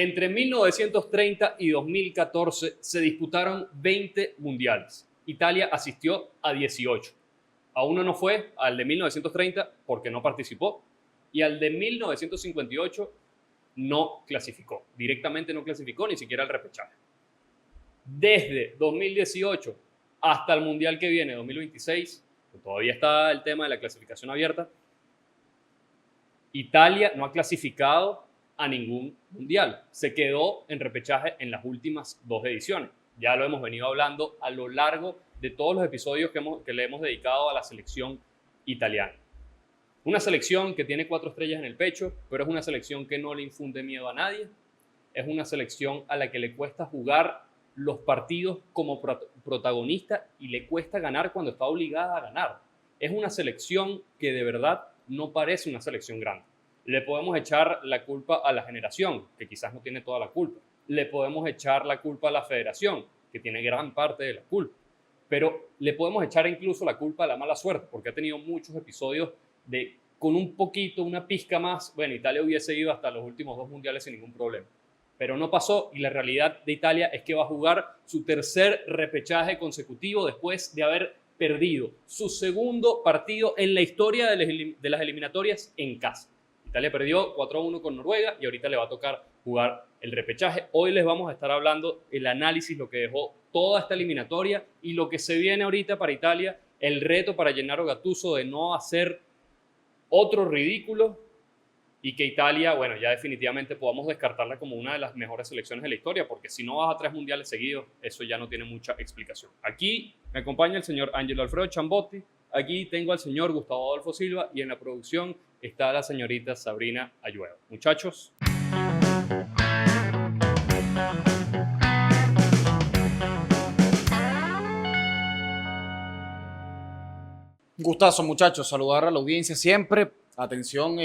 Entre 1930 y 2014 se disputaron 20 mundiales. Italia asistió a 18. A uno no fue, al de 1930 porque no participó, y al de 1958 no clasificó. Directamente no clasificó, ni siquiera al repechaje. Desde 2018 hasta el mundial que viene, 2026, que todavía está el tema de la clasificación abierta, Italia no ha clasificado a ningún mundial. Se quedó en repechaje en las últimas 2 ediciones. Ya lo hemos venido hablando a lo largo de todos los episodios que le hemos dedicado a la selección italiana. Una selección que tiene 4 estrellas en el pecho, pero es una selección que no le infunde miedo a nadie. Es una selección a la que le cuesta jugar los partidos como protagonista y le cuesta ganar cuando está obligada a ganar. Es una selección que de verdad no parece una selección grande. Le podemos echar la culpa a la generación, que quizás no tiene toda la culpa. Le podemos echar la culpa a la federación, que tiene gran parte de la culpa. Pero le podemos echar incluso la culpa a la mala suerte, porque ha tenido muchos episodios de, con un poquito, una pizca más, bueno, Italia hubiese ido hasta los últimos 2 mundiales sin ningún problema. Pero no pasó, y la realidad de Italia es que va a jugar su tercer repechaje consecutivo después de haber perdido su segundo partido en la historia de las eliminatorias en casa. Italia perdió 4-1 con Noruega y ahorita le va a tocar jugar el repechaje. Hoy les vamos a estar hablando el análisis, lo que dejó toda esta eliminatoria y lo que se viene ahorita para Italia, el reto para Gennaro Gattuso de no hacer otro ridículo y que Italia, bueno, ya definitivamente podamos descartarla como una de las mejores selecciones de la historia, porque si no vas a 3 mundiales seguidos, eso ya no tiene mucha explicación. Aquí me acompaña el señor Angelo Alfredo Chambotti, aquí tengo al señor Gustavo Adolfo Silva y en la producción está la señorita Sabrina Ayuedo. Muchachos. Gustazo, muchachos, saludar a la audiencia siempre. Atención,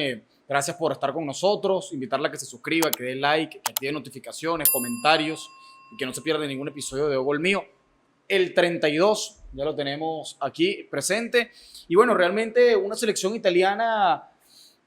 gracias por estar con nosotros. Invitarla a que se suscriba, que dé like, que active notificaciones, comentarios y que no se pierda ningún episodio de Gol Mío. El 32 ya lo tenemos aquí presente. Y bueno, realmente una selección italiana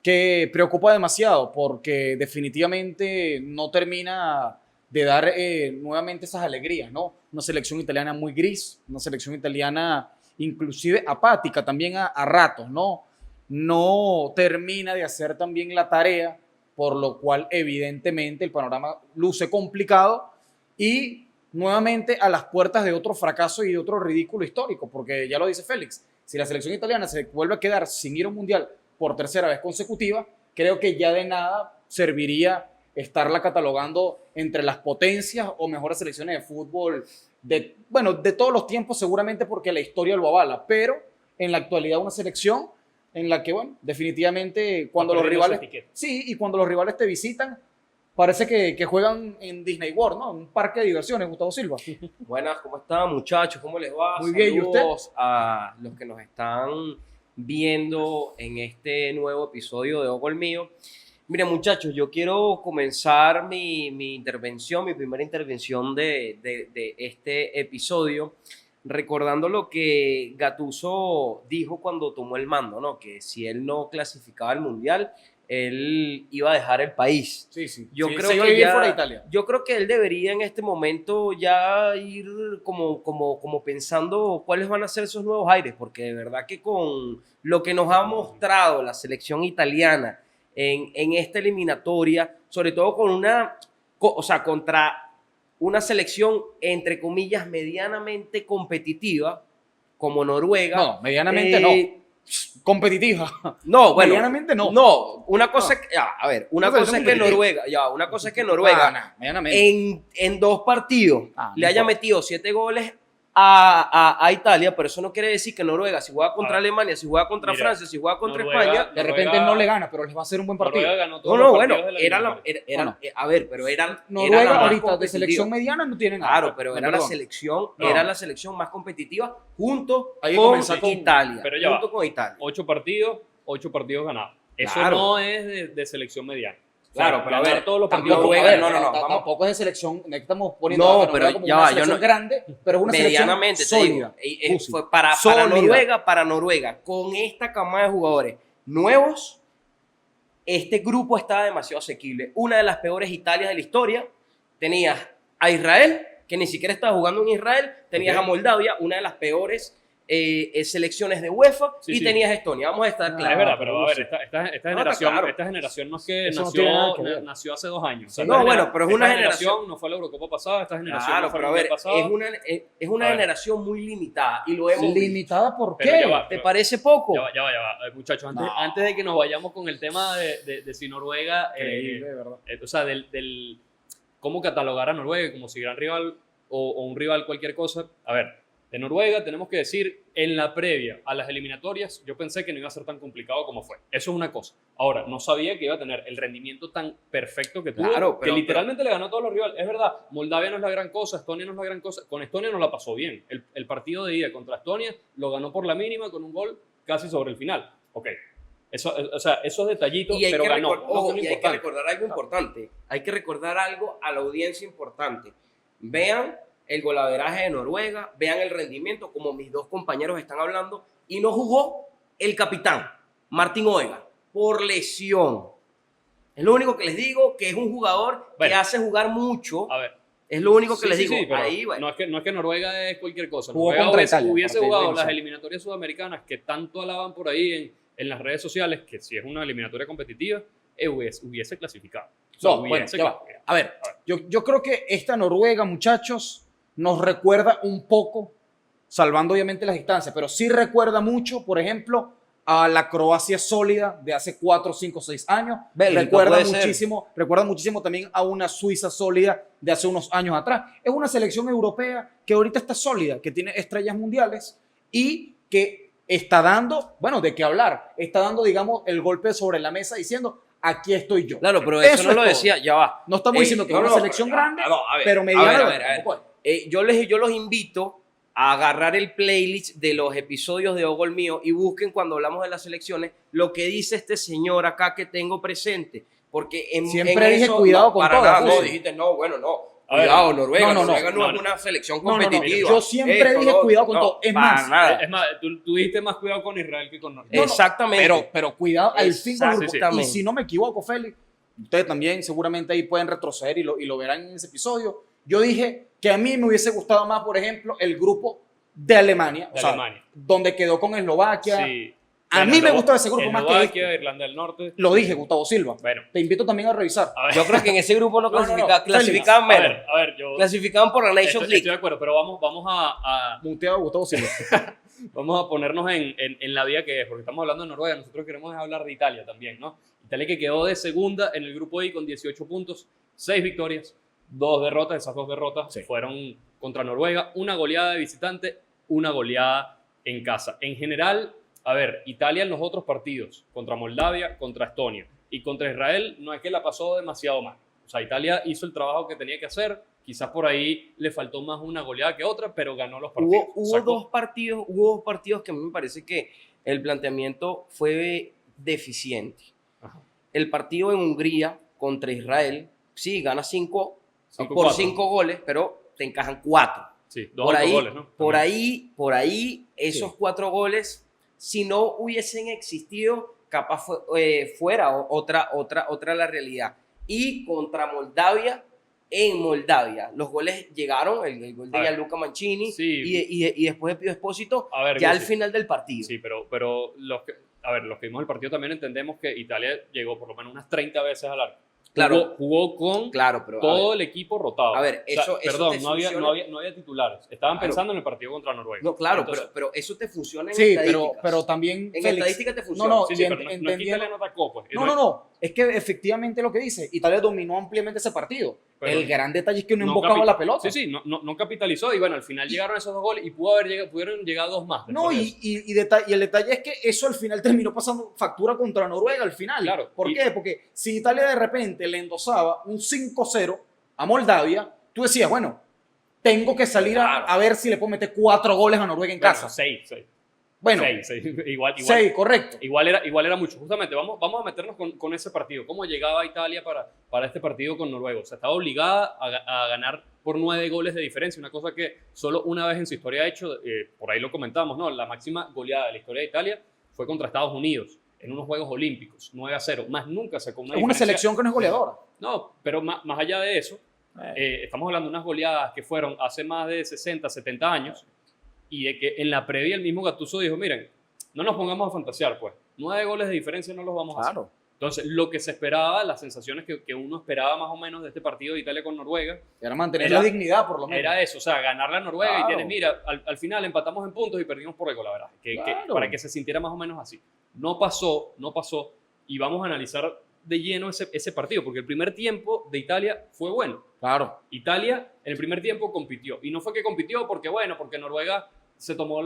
que preocupa demasiado porque definitivamente no termina de dar nuevamente esas alegrías, ¿no? Una selección italiana muy gris, una selección italiana inclusive apática también a ratos, ¿no? No termina de hacer también la tarea, por lo cual evidentemente el panorama luce complicado y nuevamente a las puertas de otro fracaso y de otro ridículo histórico, porque ya lo dice Félix, si la selección italiana se vuelve a quedar sin ir a un mundial por tercera vez consecutiva, creo que ya de nada serviría estarla catalogando entre las potencias o mejores selecciones de fútbol de todos los tiempos, seguramente porque la historia lo avala, pero en la actualidad una selección en la que, bueno, definitivamente cuando los rivales, sí, y cuando los rivales te visitan, parece que juegan en Disney World, ¿no? Un parque de diversiones, Gustavo Silva. Buenas, ¿cómo están, muchachos? ¿Cómo les va? Muy bien, ¿y usted? Saludos a los que nos están viendo en este nuevo episodio de Gol Mío. Miren, muchachos, yo quiero comenzar mi primera intervención de este episodio, recordando lo que Gattuso dijo cuando tomó el mando, ¿no? Que si él no clasificaba al Mundial, él iba a dejar el país. Sí, sí. Yo Sí, creo se iba a que vivir ya, fuera de Italia. yo creo que él debería en este momento ya ir como pensando cuáles van a ser esos nuevos aires, porque de verdad que con lo que nos ha mostrado la selección italiana en esta eliminatoria, sobre todo contra una selección, entre comillas, medianamente competitiva, como Noruega. No, medianamente no. Competitiva. No, bueno. Medianamente no. No, una cosa es que, una cosa es que Noruega, medianamente. en 2 partidos no le haya importa. metido 7 goles a Italia, pero eso no quiere decir que Noruega, si juega contra Alemania, si juega contra Francia, si juega contra España, De repente no le gana, pero les va a hacer un buen partido. Noruega ganó todos los partidos de la eliminatoria. pero era Noruega la más ahorita de competitiva. selección mediana no tiene nada. Claro, pero No, era perdón. la selección más competitiva junto Ahí con comenzó con- Italia. Pero ya junto va. con Italia. 8 partidos ganados. Eso Claro. no es de selección mediana. Claro, pero a ganar ver, todos los tampoco- partidos. Noruega, a ver, no, vamos. tampoco es de selección, estamos poniendo No, a Noruega pero como ya una va, yo selección no- grande, pero es una Medianamente, selección te digo, sólida. fue para Sólida. Noruega, con esta camada de jugadores nuevos, este grupo estaba demasiado asequible. Una de las peores Italias de la historia. Tenías a Israel, que ni siquiera estaba jugando en Israel. Tenías a Moldavia, una de las peores selecciones de UEFA. Y tenías a Estonia. Vamos a estar claros. Es verdad, pero a ver, esta generación no es que Eso no tiene nada que ver. nació hace 2 años. O sea, No, bueno, pero es una generación. No fue a la Eurocopa pasada, esta generación Claro, no fue a pero la a ver, Mundial pasada. es una generación muy limitada y lo hemos visto. ¿Limitada por Pero qué? ya va. ¿Te parece poco? Ya va. Muchachos, No. antes de que nos vayamos con el tema de si Noruega, Increíble, de verdad. o sea, del cómo catalogar a Noruega como si gran rival o un rival cualquier cosa. A ver, de Noruega tenemos que decir, en la previa a las eliminatorias, yo pensé que no iba a ser tan complicado como fue. Eso es una cosa. Ahora, no sabía que iba a tener el rendimiento tan perfecto que tuvo, Claro, que literalmente le ganó a todos los rivales. Es verdad, Moldavia no es la gran cosa, Estonia no es la gran cosa. Con Estonia no la pasó bien. El partido de ida contra Estonia lo ganó por la mínima con un gol casi sobre el final. Ok. Eso, o sea, esos detallitos, Y hay, pero que, ganó. ojo, No, y hay que recordar algo importante. Hay que recordar algo a la audiencia importante. Vean el golaveraje de Noruega, vean el rendimiento, como mis dos compañeros están hablando, y no jugó el capitán, Martin Odegaard, por lesión. Es lo único que les digo, que es un jugador que hace jugar mucho. A ver. Es lo único que les Sí, digo. pero Ahí, bueno. no es que Noruega es cualquier cosa. Jugó Noruega contra Italia, hubiese partido jugado de las división. eliminatorias sudamericanas que tanto alaban por ahí en las redes sociales, que si es una eliminatoria competitiva, hubiese clasificado. O sea, No, bueno, hubiese ya va. clasificado. A ver, yo creo que esta Noruega, muchachos, nos recuerda un poco, salvando obviamente las distancias, pero sí recuerda mucho, por ejemplo, a la Croacia sólida de hace 4, 5, 6 años. Bélgica, recuerda puede muchísimo también a una Suiza sólida de hace unos años atrás. Es una selección europea que ahorita está sólida, que tiene estrellas mundiales y que está dando, bueno, de qué hablar, está dando, digamos, el golpe sobre la mesa diciendo, aquí estoy yo. Claro, pero eso no es lo todo. decía, ya va. No estamos diciendo que es una selección grande, pero mediana. A ver. Yo los invito a agarrar el playlist de los episodios de Ogol Mío y busquen cuando hablamos de las selecciones lo que dice este señor acá que tengo presente. Porque Siempre dije cuidado con para todas, nada, no, sí. dijiste, no, bueno, no. A ver, Cuidado, Noruega. no, Noruega no no, es una selección No, no, no. competitiva. Yo siempre Esto, dije lo cuidado otro. con No, todo. Es para más, nada. Es más, tú tuviste más cuidado con Israel que con Noruega. No, Exactamente. pero cuidado al fin con el grupo. Exactamente. Y si no me equivoco, Félix, ustedes también seguramente ahí pueden retroceder y lo verán en ese episodio. Yo dije que a mí me hubiese gustado más, por ejemplo, el grupo de Alemania, De Alemania. donde quedó con Eslovaquia. Sí. A mí me gustaba ese grupo más que Eslovaquia, este. Irlanda del Norte. Lo dije, Gustavo Silva. Bueno. Te invito también a revisar. A ver, Yo creo que en ese grupo no No, no, no. clasificaban a menos. ver, yo Clasificaban por la Nations estoy League. de acuerdo, pero vamos a Muteado a Gustavo Silva. vamos a ponernos en la vía que es, porque estamos hablando de Noruega, nosotros queremos hablar de Italia también, ¿no? Italia que quedó de segunda en el grupo I con 18 puntos, 6 victorias, 2 derrotas, esas 2 derrotas Sí. fueron contra Noruega, una goleada de visitante, una goleada en casa. En general, a ver, Italia en los otros partidos, contra Moldavia, contra Estonia y contra Israel, no es que la pasó demasiado mal. O sea, Italia hizo el trabajo que tenía que hacer, quizás por ahí le faltó más una goleada que otra, pero ganó los partidos. Hubo Sacó- dos partidos que a mí me parece que el planteamiento fue deficiente. Ajá. El partido en Hungría contra Israel, sí, gana 5 por 5-4. 5 goles, pero te encajan 4. Sí, 2 Por ahí, autogoles, ¿no? por También. ahí, esos 4 goles, si no hubiesen existido, capaz fuera otra la realidad. Y contra Moldavia, en Moldavia, los goles llegaron, el gol de A ver. Gianluca Mancini Sí. y después de Pío Espósito, A ver, ya al Gusi. final del partido. Sí, pero los que vimos el partido también entendemos que Italia llegó por lo menos unas 30 veces al arco. Claro. Jugó con Claro, pero todo el equipo rotado. A ver, O sea, eso perdón, te no había titulares. Estaban Claro. pensando en el partido contra Noruega. no, claro, Entonces, pero eso te funciona en Sí, estadísticas. pero también. en Félix, estadística te funciona. No, sí, y sí, pero no es que entendiendo- Italia no atacó, pues. No. Es que efectivamente lo que dice, Italia dominó ampliamente ese partido. Pero el gran detalle es que no no embocaba capi- la pelota. Sí, no capitalizó y bueno, al final llegaron esos 2 goles y pudieron llegar 2 más. No, después de eso. y el detalle es que eso al final terminó pasando factura contra Noruega al final. Claro, ¿Por y- qué? Porque si Italia de repente le endosaba un 5-0 a Moldavia, tú decías, bueno, tengo que salir a ver si le puedo meter 4 goles a Noruega en casa. 6. Bueno, Igual. 6, correcto. Igual era mucho. Justamente, vamos a meternos con ese partido. ¿Cómo llegaba Italia para este partido con Noruega? O sea, estaba obligada a ganar por 9 goles de diferencia, una cosa que solo una vez en su historia ha hecho, por ahí lo comentamos, ¿no? La máxima goleada de la historia de Italia fue contra Estados Unidos en unos Juegos Olímpicos, 9-0, más nunca sacó una Es una diferencia. selección que no es goleadora. No, pero más allá de eso, estamos hablando de unas goleadas que fueron hace más de 60, 70 años, y de que en la previa el mismo Gattuso dijo, miren, no nos pongamos a fantasear, pues, 9 goles de diferencia no los vamos a hacer. Claro. Entonces, lo que se esperaba, las sensaciones que uno esperaba más o menos de este partido de Italia con Noruega, Era mantener Era- la dignidad, por lo menos. era eso, o sea, ganarle a Noruega Claro. y tienes, mira, al final empatamos en puntos y perdimos por el golaveraje, Claro. para que se sintiera más o menos así. No pasó, y vamos a analizar de lleno ese partido, porque el primer tiempo de Italia fue bueno. Claro. Italia en el primer tiempo compitió, y no fue que compitió porque Noruega se tomó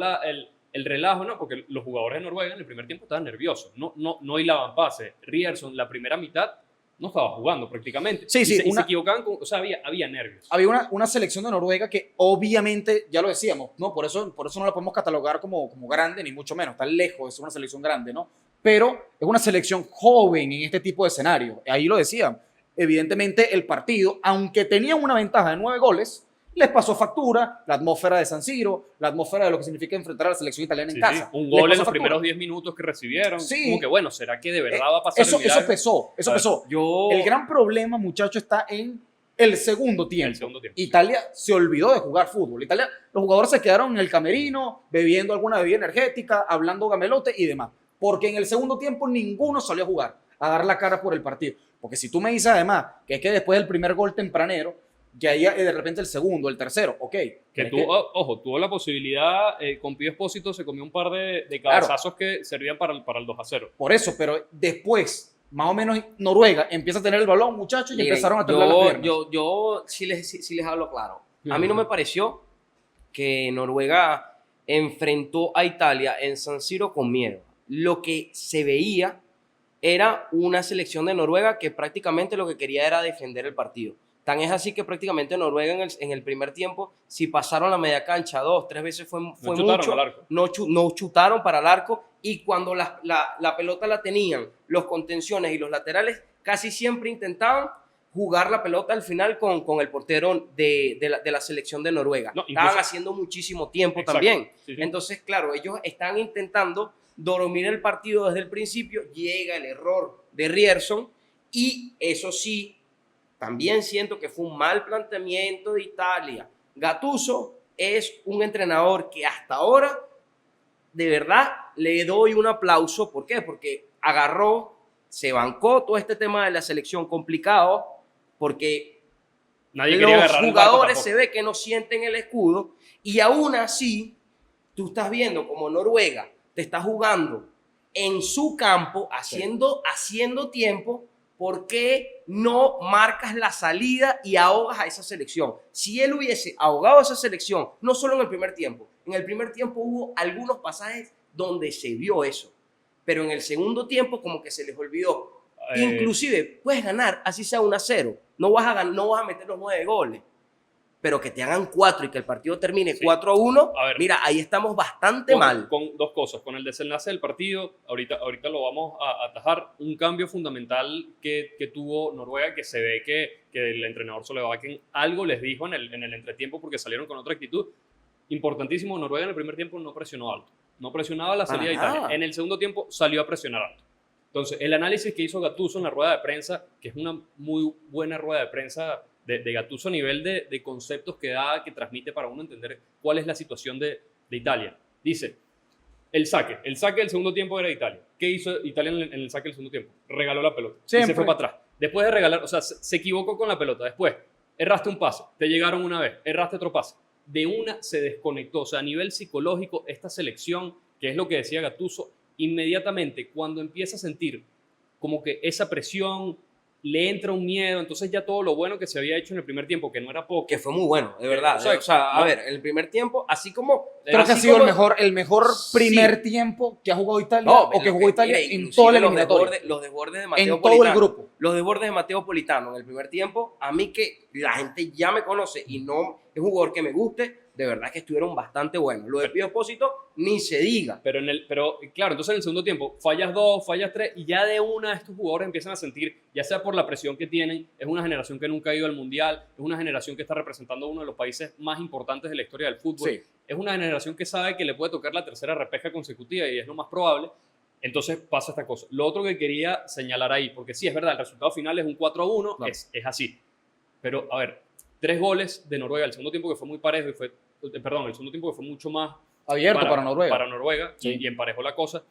el relajo, ¿no? Porque los jugadores de Noruega en el primer tiempo estaban nerviosos, no hilaban pase. Rierson, la primera mitad, no estaba jugando prácticamente. Sí, y sí, se equivocaban, o sea, había nervios. Había una selección de Noruega que obviamente, ya lo decíamos, ¿no? Por eso no la podemos catalogar como grande, ni mucho menos. Está lejos de ser una selección grande, ¿no? Pero es una selección joven en este tipo de escenarios. Ahí lo decían. Evidentemente, el partido, aunque tenía una ventaja de 9 goles, les pasó factura la atmósfera de San Siro, la atmósfera de lo que significa enfrentar a la selección italiana en Sí, casa. sí. Un Les gol en pasó los factura. primeros 10 minutos que recibieron. Sí. Como que, bueno, ¿será que de verdad va a pasar Eso el milagro? pesó. El gran problema, muchachos, está en el segundo tiempo. El segundo tiempo. Italia se olvidó de jugar fútbol. Los jugadores se quedaron en el camerino, bebiendo alguna bebida energética, hablando gamelote y demás. Porque en el segundo tiempo ninguno salió a jugar, a dar la cara por el partido. Porque si tú me dices además que es que después del primer gol tempranero, que ahí de repente el segundo, el tercero, ok. Que tuvo la posibilidad, con Pío Espósito se comió un par de cabezazos que servían para el 2-0. Por eso, pero después, más o menos, Noruega empieza a tener el balón, muchachos, y Miren, empezaron a temblar las piernas. yo sí les hablo claro. A mí no me pareció que Noruega enfrentó a Italia en San Siro con miedo. Lo que se veía era una selección de Noruega que prácticamente lo que quería era defender el partido. Tan es así que prácticamente Noruega en el primer tiempo, si pasaron la media cancha 2, 3 veces fue chutaron mucho, al arco. no chutaron para el arco, y cuando la pelota la tenían los contenciones y los laterales, casi siempre intentaban jugar la pelota al final con el portero de la selección de Noruega. No, incluso- Estaban haciendo muchísimo tiempo Exacto. también. Sí, sí. Entonces, claro, ellos están intentando dormir el partido desde el principio. Llega el error de Rierson y eso sí, también siento que fue un mal planteamiento de Italia. Gattuso es un entrenador que hasta ahora, de verdad, le doy un aplauso. ¿Por qué? Porque agarró, se bancó todo este tema de la selección complicado, porque Nadie quería los agarrar el barco jugadores tampoco. se ve que no sienten el escudo, y aún así tú estás viendo como Noruega te está jugando en su campo, haciendo tiempo. ¿Por qué no marcas la salida y ahogas a esa selección? Si él hubiese ahogado a esa selección, no solo en el primer tiempo hubo algunos pasajes donde se vio eso, pero en el segundo tiempo como que se les olvidó. Inclusive puedes ganar así sea 1-0, no vas a meter los 9 goles, pero que te hagan 4 y que el partido termine 4-1, A ver. mira, ahí estamos bastante mal. Con dos cosas. Con el desenlace del partido, ahorita lo vamos a atajar. Un cambio fundamental que tuvo Noruega, que se ve que el entrenador Solbakken algo les dijo en el entretiempo porque salieron con otra actitud. Importantísimo, Noruega en el primer tiempo no presionó alto. No presionaba la salida de Para Italia. nada. En el segundo tiempo salió a presionar alto. Entonces, el análisis que hizo Gattuso en la rueda de prensa, que es una muy buena rueda de prensa de Gattuso a nivel de conceptos que da, que transmite para uno entender cuál es la situación de Italia. Dice, el saque del segundo tiempo era de Italia. ¿Qué hizo Italia en el saque del segundo tiempo? Regaló la pelota y Siempre. se fue para atrás. Después de regalar, o sea, se equivocó con la pelota. Después, erraste un pase, te llegaron una vez, erraste otro pase. De una se desconectó. O sea, a nivel psicológico, esta selección, que es lo que decía Gattuso, inmediatamente cuando empieza a sentir como que esa presión, le entra un miedo, entonces ya todo lo bueno que se había hecho en el primer tiempo, que no era poco, Que fue muy bueno, de verdad. O sea, O sea, a no. ver, en el primer tiempo, así como... Creo que ha así sido como- el mejor primer tiempo que ha jugado Italia o que jugó Italia mira, en inclusive toda la los eliminatoria. los desbordes de Mateo En todo el Politano. grupo. Los desbordes de Mateo Politano en el primer tiempo, a mí que la gente ya me conoce y no es un jugador que me guste, de verdad que estuvieron bastante buenos. Lo de Pío Espósito, ni se diga. pero claro, entonces en el segundo tiempo fallas 2, fallas 3 y ya de una estos jugadores empiezan a sentir, ya sea por la presión que tienen, es una generación que nunca ha ido al Mundial, es una generación que está representando a uno de los países más importantes de la historia del fútbol, Sí. es una generación que sabe que le puede tocar la tercera repesca consecutiva y es lo más probable, Entonces pasa esta cosa. Lo otro que quería señalar ahí, porque sí, es verdad, el resultado final es un 4-1, Claro. es así. Pero, a ver, 3 goles de Noruega, el segundo tiempo que fue muy parejo y el segundo tiempo que fue mucho más Abierto para Noruega. Para Noruega Sí. y emparejó la cosa.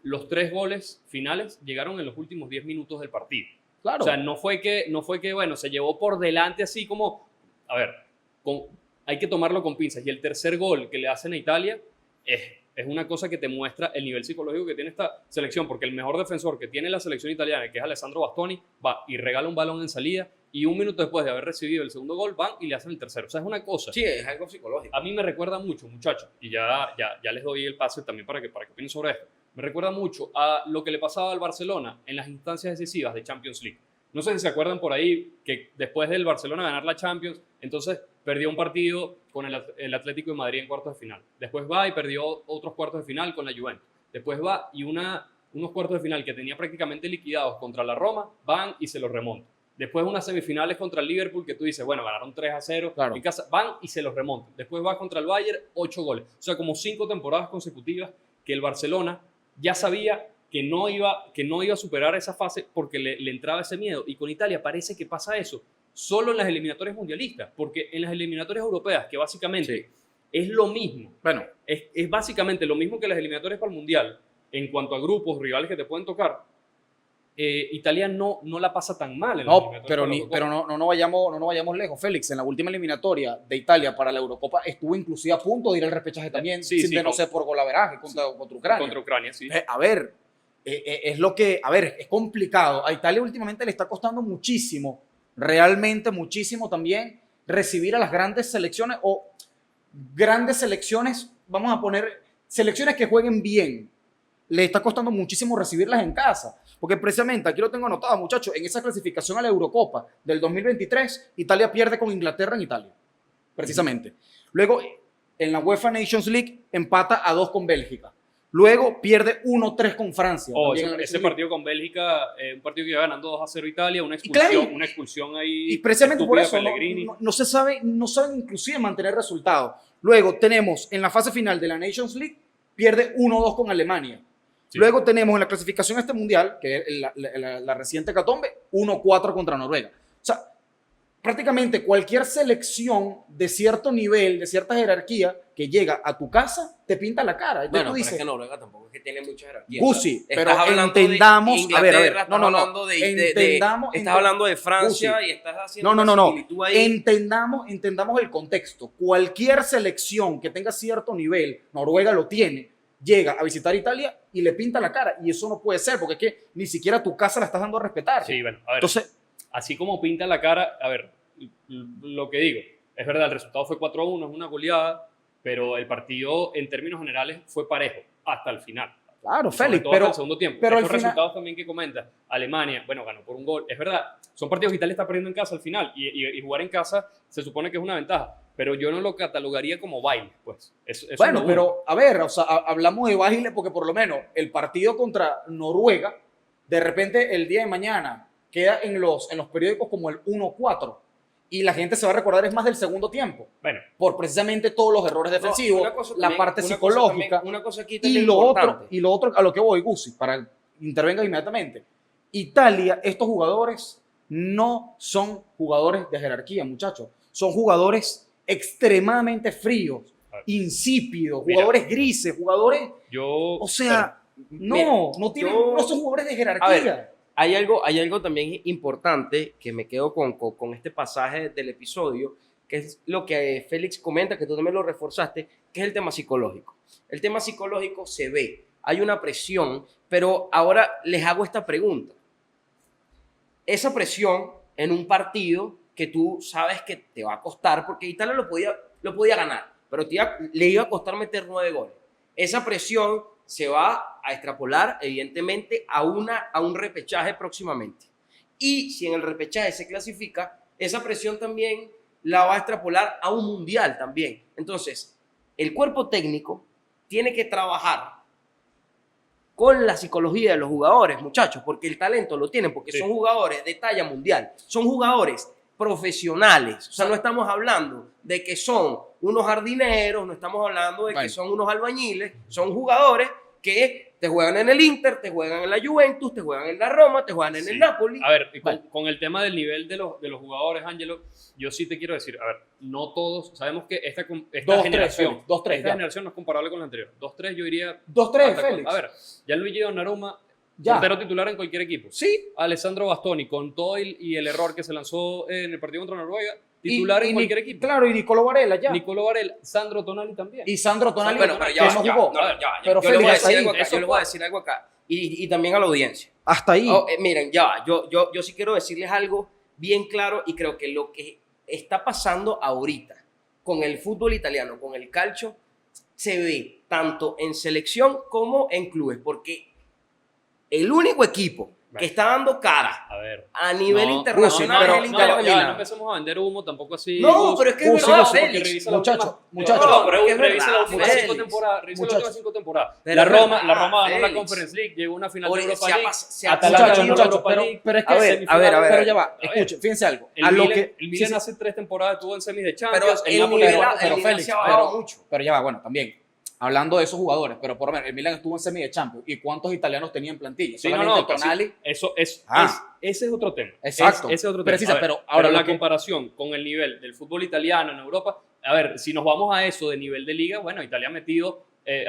Los 3 goles finales llegaron en los últimos 10 minutos del partido. Claro. O sea, no fue que, bueno, se llevó por delante así como, a ver, hay que tomarlo con pinzas. Y el tercer gol que le hacen a Italia es una cosa que te muestra el nivel psicológico que tiene esta selección, porque el mejor defensor que tiene la selección italiana, que es Alessandro Bastoni, va y regala un balón en salida y un minuto después de haber recibido el segundo gol, van y le hacen el tercero. O sea, es una cosa. Sí, es algo psicológico. A mí me recuerda mucho, muchachos, y ya les doy el pase también para que opinen sobre esto. Me recuerda mucho a lo que le pasaba al Barcelona en las instancias decisivas de Champions League. No sé si se acuerdan por ahí que después del Barcelona ganar la Champions, entonces perdió un partido con el Atlético de Madrid en cuartos de final. Después va y perdió otros cuartos de final con la Juventus. Después va y unos cuartos de final que tenía prácticamente liquidados contra la Roma, van y se los remontan. Después unas semifinales contra el Liverpool que tú dices, bueno, ganaron 3-0 Claro. en casa, van y se los remontan. Después va contra el Bayern, 8 goles. O sea, como 5 temporadas consecutivas que el Barcelona ya sabía que no iba a superar esa fase porque le entraba ese miedo. Y con Italia parece que pasa eso solo en las eliminatorias mundialistas, porque en las eliminatorias europeas, que básicamente es lo mismo, Bueno, es básicamente lo mismo que las eliminatorias para el Mundial, en cuanto a grupos, rivales que te pueden tocar, Italia no la pasa tan mal en las no, eliminatorias pero, para la Eurocopa. no nos vayamos lejos. Félix, en la última eliminatoria de Italia para la Eurocopa estuvo inclusive a punto de ir al repechaje también, Sí, sin sí, de no ser por golaveraje contra Ucrania. Contra Ucrania, sí. A ver, es lo que, a ver, es complicado. A Italia últimamente le está costando muchísimo, realmente muchísimo también, recibir a las grandes selecciones o grandes selecciones, vamos a poner, selecciones que jueguen bien. Le está costando muchísimo recibirlas en casa. Porque precisamente, aquí lo tengo anotado, muchachos, en esa clasificación a la Eurocopa del 2023, Italia pierde con Inglaterra en Italia. Precisamente. Luego, en la UEFA Nations League, empata a 2 con Bélgica. Luego, pierde 1-3 con Francia. Ese partido con Bélgica, un partido que iba ganando 2-0 Italia, una expulsión ahí. Y precisamente por eso Pellegrini. no se sabe, no saben inclusive mantener resultados. Luego tenemos en la fase final de la Nations League, pierde 1-2 con Alemania. Sí. Luego tenemos en la clasificación a este mundial, que es la reciente Catombe, 1-4 contra Noruega. O sea, prácticamente cualquier selección de cierto nivel, de cierta jerarquía, que llega a tu casa, te pinta la cara. Entonces Bueno, tú dices, pero es que Noruega tampoco es que tiene mucha jerarquía. Gusi, pero entendamos, a ver, entendamos, estás hablando de Francia Gusi, y estás haciendo una similitud ahí. Entendamos el contexto. Cualquier selección que tenga cierto nivel, Noruega lo tiene, llega a visitar Italia y le pinta la cara. Y eso no puede ser, porque es que ni siquiera tu casa la estás dando a respetar. Sí, bueno, a ver. Entonces, así como pinta la cara, a ver, lo que digo, es verdad, el resultado fue 4-1, es una goleada, pero el partido en términos generales fue parejo hasta el final. Claro, Sobre Félix, todo pero hasta el segundo tiempo. Pero estos resultados también que comentas, Alemania, bueno, ganó por un gol, es verdad, son partidos que Italia está perdiendo en casa al final y jugar en casa se supone que es una ventaja, pero yo no lo catalogaría como baile, pues. Eso bueno, pero a ver, o sea, hablamos de baile porque por lo menos el partido contra Noruega, de repente el día de mañana queda en los periódicos como el 1-4 y la gente se va a recordar es más del segundo tiempo. Bueno, por precisamente todos los errores defensivos, la parte psicológica una cosa aquí y lo otro a lo que voy, Gusi, para intervenga inmediatamente. Italia, estos jugadores no son jugadores de jerarquía, muchachos. Son jugadores extremadamente fríos, insípidos, jugadores grises, jugadores... no son jugadores de jerarquía. A ver, hay algo también importante que me quedo con este pasaje del episodio, que es lo que Félix comenta, que tú también lo reforzaste, que es el tema psicológico. El tema psicológico se ve, hay una presión, pero ahora les hago esta pregunta. Esa presión en un partido que tú sabes que te va a costar, porque Italia lo podía ganar, pero le iba a costar meter 9 goles. Esa presión se va a extrapolar, evidentemente, a un repechaje próximamente. Y si en el repechaje se clasifica, esa presión también la va a extrapolar a un mundial también. Entonces, el cuerpo técnico tiene que trabajar con la psicología de los jugadores, muchachos, porque el talento lo tienen, porque son jugadores de talla mundial, son jugadores profesionales. O sea, no estamos hablando de que son unos jardineros, no estamos hablando de que son unos albañiles, son jugadores que te juegan en el Inter, te juegan en la Juventus, te juegan en la Roma, te juegan en el Napoli. A ver, con el tema del nivel de los jugadores, Ángelo, yo sí te quiero decir, a ver, no todos, sabemos que esta generación, esta generación no es comparable con la anterior. 2-3 yo diría... 2-3, Félix. A ver, ya Luigi Donnarumma, Ya. portero titular en cualquier equipo. Sí. Alessandro Bastoni, con todo y el error que se lanzó en el partido contra Noruega, titular en cualquier equipo. Claro, y Nicolo Varela ya. Nicolò Varela, Sandro Tonali también. Y Sandro Tonali, Bueno, pero que no jugó. Pero yo le voy a Félix, decir ahí, algo acá, eso yo le voy a decir algo acá. Y también a la audiencia. hasta ahí. Miren, yo sí quiero decirles algo bien claro y creo que lo que está pasando ahorita con el fútbol italiano, con el calcio, se ve tanto en selección como en clubes, porque el único equipo que está dando cara A ver. a nivel No, internacional pero- es el Inter de ya no Milán. empecemos a vender humo, tampoco así. No, pero es que es Gus, verdad, Gus, porque Félix. revisa la Muchacho, última- muchacho. No, pero Es que es revisa verdad, las últimas Félix. 5 temporadas. Revisa las Muchacho. últimas 5 temporadas. Pero La es Roma verdad, ganó la Félix. Conference League, llegó a una final de Oye, Europa se ha League. pas- se ha Atalanta pasado, ganó la muchacho, Europa League. pero es que... A ver, semifinal, a ver. Pero ya va, A ver. escuchen, fíjense algo. El A lo Milan, que... el Milan sí, hace 3 temporadas estuvo en semis de Pero Champions. el Napoli nivel, ganó- pero el nivel Félix, se ha bajado pero- mucho. Pero ya va, bueno, también. Hablando de esos jugadores, pero por lo menos el Milan estuvo en semi de Champions. ¿Y cuántos italianos tenía en plantilla? Sí, Solamente pero Tonali. sí, eso es, Ah. ese es otro tema. Exacto. Ese es otro tema. Precisa, A ver, pero ahora la lo que- comparación con el nivel del fútbol italiano en Europa, a ver, si nos vamos a eso de nivel de liga, bueno, Italia ha metido,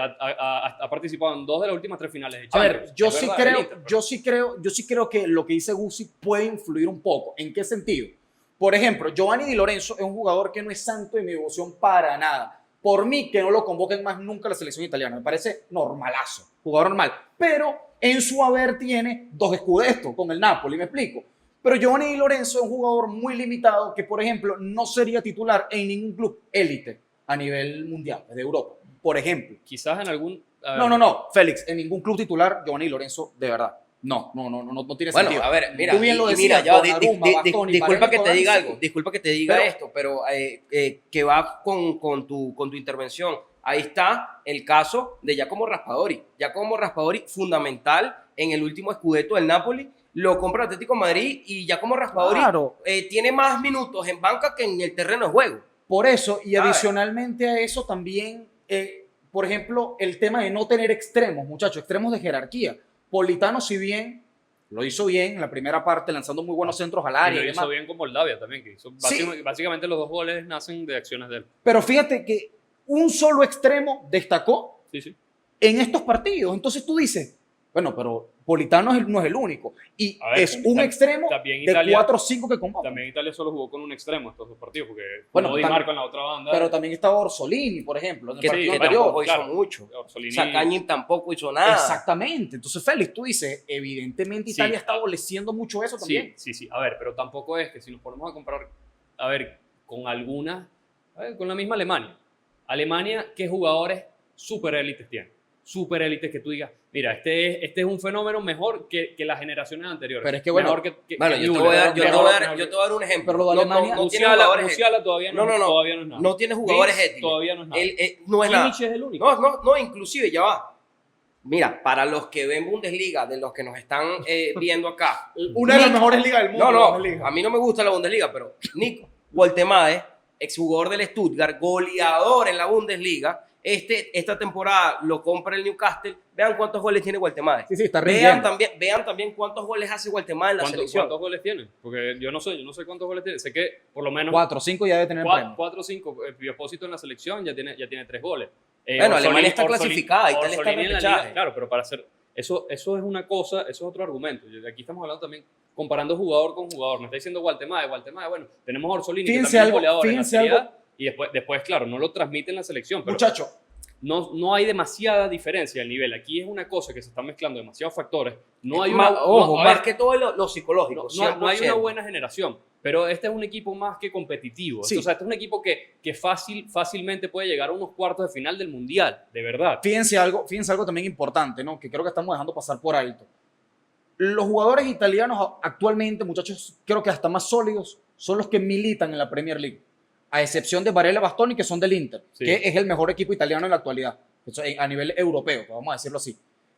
ha participado en 2 de las últimas 3 finales de A Champions. ver, yo Es sí verdad, el creo, Inter, pero- yo sí creo que lo que dice Guzzi puede influir un poco. ¿En qué sentido? Por ejemplo, Giovanni Di Lorenzo es un jugador que no es santo de mi devoción para nada. Por mí, que no lo convoquen más nunca a la selección italiana. Me parece normalazo, jugador normal. Pero en su haber tiene 2 Scudettos con el Napoli, me explico. Pero Giovanni Di Lorenzo es un jugador muy limitado que, por ejemplo, no sería titular en ningún club élite a nivel mundial, de Europa, por ejemplo. Quizás en algún... a ver, No, Félix, en ningún club titular, Giovanni Di Lorenzo, de verdad. No tiene Bueno, sentido. a ver, mira, Tú bien lo y decías, mira, ya, Donnarumma, Bastoni, disculpa Varela, que te Tonali, diga sí. algo, disculpa que te diga Pero- esto, pero que va con tu intervención. Ahí está el caso de Giacomo Raspadori. Giacomo Raspadori, fundamental en el último Scudetto del Napoli, lo compra el Atlético de Madrid y Giacomo Raspadori Claro. tiene más minutos en banca que en el terreno de juego. Por eso, y ¿Sabes? adicionalmente a eso también, por ejemplo, el tema de no tener extremos, muchachos, extremos de jerarquía. Politano, si bien lo hizo bien en la primera parte, lanzando muy buenos centros al y área lo y hizo demás. bien con Moldavia también, que hizo Sí. básicamente los 2 goles nacen de acciones de él. Pero fíjate que un solo extremo destacó Sí, sí. en estos partidos. Entonces tú dices, bueno, pero Politano no es el único. Y A ver, es un extremo también de Italia- 4 o 5 que convoca. También Italia solo jugó con un extremo estos 2 partidos, porque Bueno, no Di también- Marco en la otra banda. Pero también estaba Orsolini, por ejemplo, en el Que, partido que anterior. tampoco hizo claro. mucho. Orsolini- Sacañi tampoco hizo nada. Exactamente. Entonces, Félix, tú dices, evidentemente Sí. Italia está adoleciendo mucho eso también. Sí. A ver, pero tampoco es que si nos ponemos a comparar, a ver, con algunas, a ver, con la misma Alemania. Alemania, ¿qué jugadores super élites tiene? Super élites que tú digas, mira, este es un fenómeno mejor que las generaciones anteriores. Pero es que, bueno, Mejor que Bueno, yo te Müller, voy a dar- yo te mejor- voy a dar- mejor- yo te voy a dar un ejemplo. Pero lo de Alemania- no tiene Musiala, jugadores Musiala todavía no, No. todavía no es nada. No tiene jugadores Vince étnicos. Todavía no es nada. No es nada. Kimmich es el único. No, inclusive ya va. Mira, para los que ven Bundesliga, de los que nos están viendo acá. Una de las mejores ligas del mundo. la No, Bundesliga. a mí no me gusta la Bundesliga, pero Nico Woltemade, exjugador del Stuttgart, goleador en la Bundesliga, esta temporada lo compra el Newcastle. Vean cuántos goles tiene Woltemade. Sí, está Vean rindiendo. también cuántos goles hace Woltemade en la selección. ¿Cuántos goles tiene? Porque yo no sé cuántos goles tiene. Sé que por lo menos 4 o 5 ya debe tener el premio. 4 o 5. Piopósito en la selección ya tiene 3 goles. Bueno, Alemania está Orsolini- clasificada, Italia está en Orsolini en la repechaje. liga, claro, pero para hacer eso es una cosa, eso es otro argumento. Aquí estamos hablando también comparando jugador con jugador. Me está diciendo Waltemade, bueno, tenemos a Orsolini que Fíjense también es algo, goleador en la fíjense Serie A, algo. y después, claro, no lo transmite en la selección, pero Muchacho, no hay demasiada diferencia del nivel. Aquí es una cosa que se están mezclando demasiados factores. No hay Más- una, ojo, no, a ver, más que todo lo psicológico. no hay una 100%. buena generación, pero este es un equipo más que competitivo. Sí. O sea, este es un equipo que fácilmente puede llegar a unos cuartos de final del Mundial, de verdad. fíjense algo también importante, ¿no? Que creo que estamos dejando pasar por alto. Los jugadores italianos actualmente, muchachos, creo que hasta más sólidos, son los que militan en la Premier League. A excepción de Varela Bastoni, que son del Inter, Sí. que es el mejor equipo italiano en la actualidad, a nivel europeo, vamos a decirlo así.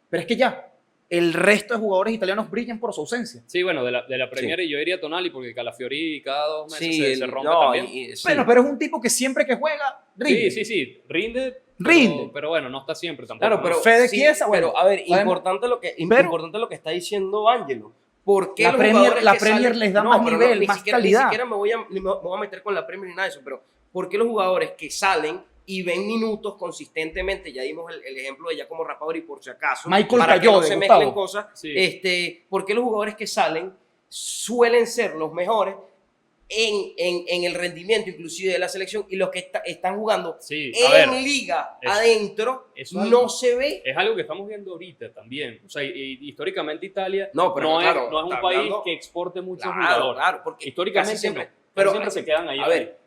Pero es que ya, el resto de jugadores italianos brillan por su ausencia. Sí, bueno, de la Premier yo diría Tonali, porque Calafiori cada 2 meses Sí, se rompe no, también. sí. Bueno, pero es un tipo que siempre que juega, rinde. Sí, rinde, Rinde. Pero bueno, no está siempre tampoco. Claro, pero Fede sí, Chiesa, bueno, pero a ver, sabemos. importante lo que está diciendo Ángelo. ¿Por qué La los Premier- jugadores la que Premier salen- les da No, más pero nivel, ni más siquiera, calidad. Ni siquiera me voy a meter con la Premier ni nada de eso, pero ¿por qué los jugadores que salen y ven minutos consistentemente, ya dimos el ejemplo de Giacomo Raspadori por si acaso, Michael para que no Cayode, se Gustavo. mezclen cosas, Sí. ¿por qué los jugadores que salen suelen ser los mejores en el rendimiento inclusive de la selección y los que están jugando Sí, a ver, en liga eso- adentro eso es no algo- se ve? es algo que estamos viendo ahorita también. O sea, históricamente Italia No, pero no claro, es un está país hablando- que exporte muchos Claro, jugadores. claro, porque Históricamente casi siempre, no, pero siempre se quedan ahí. A ver,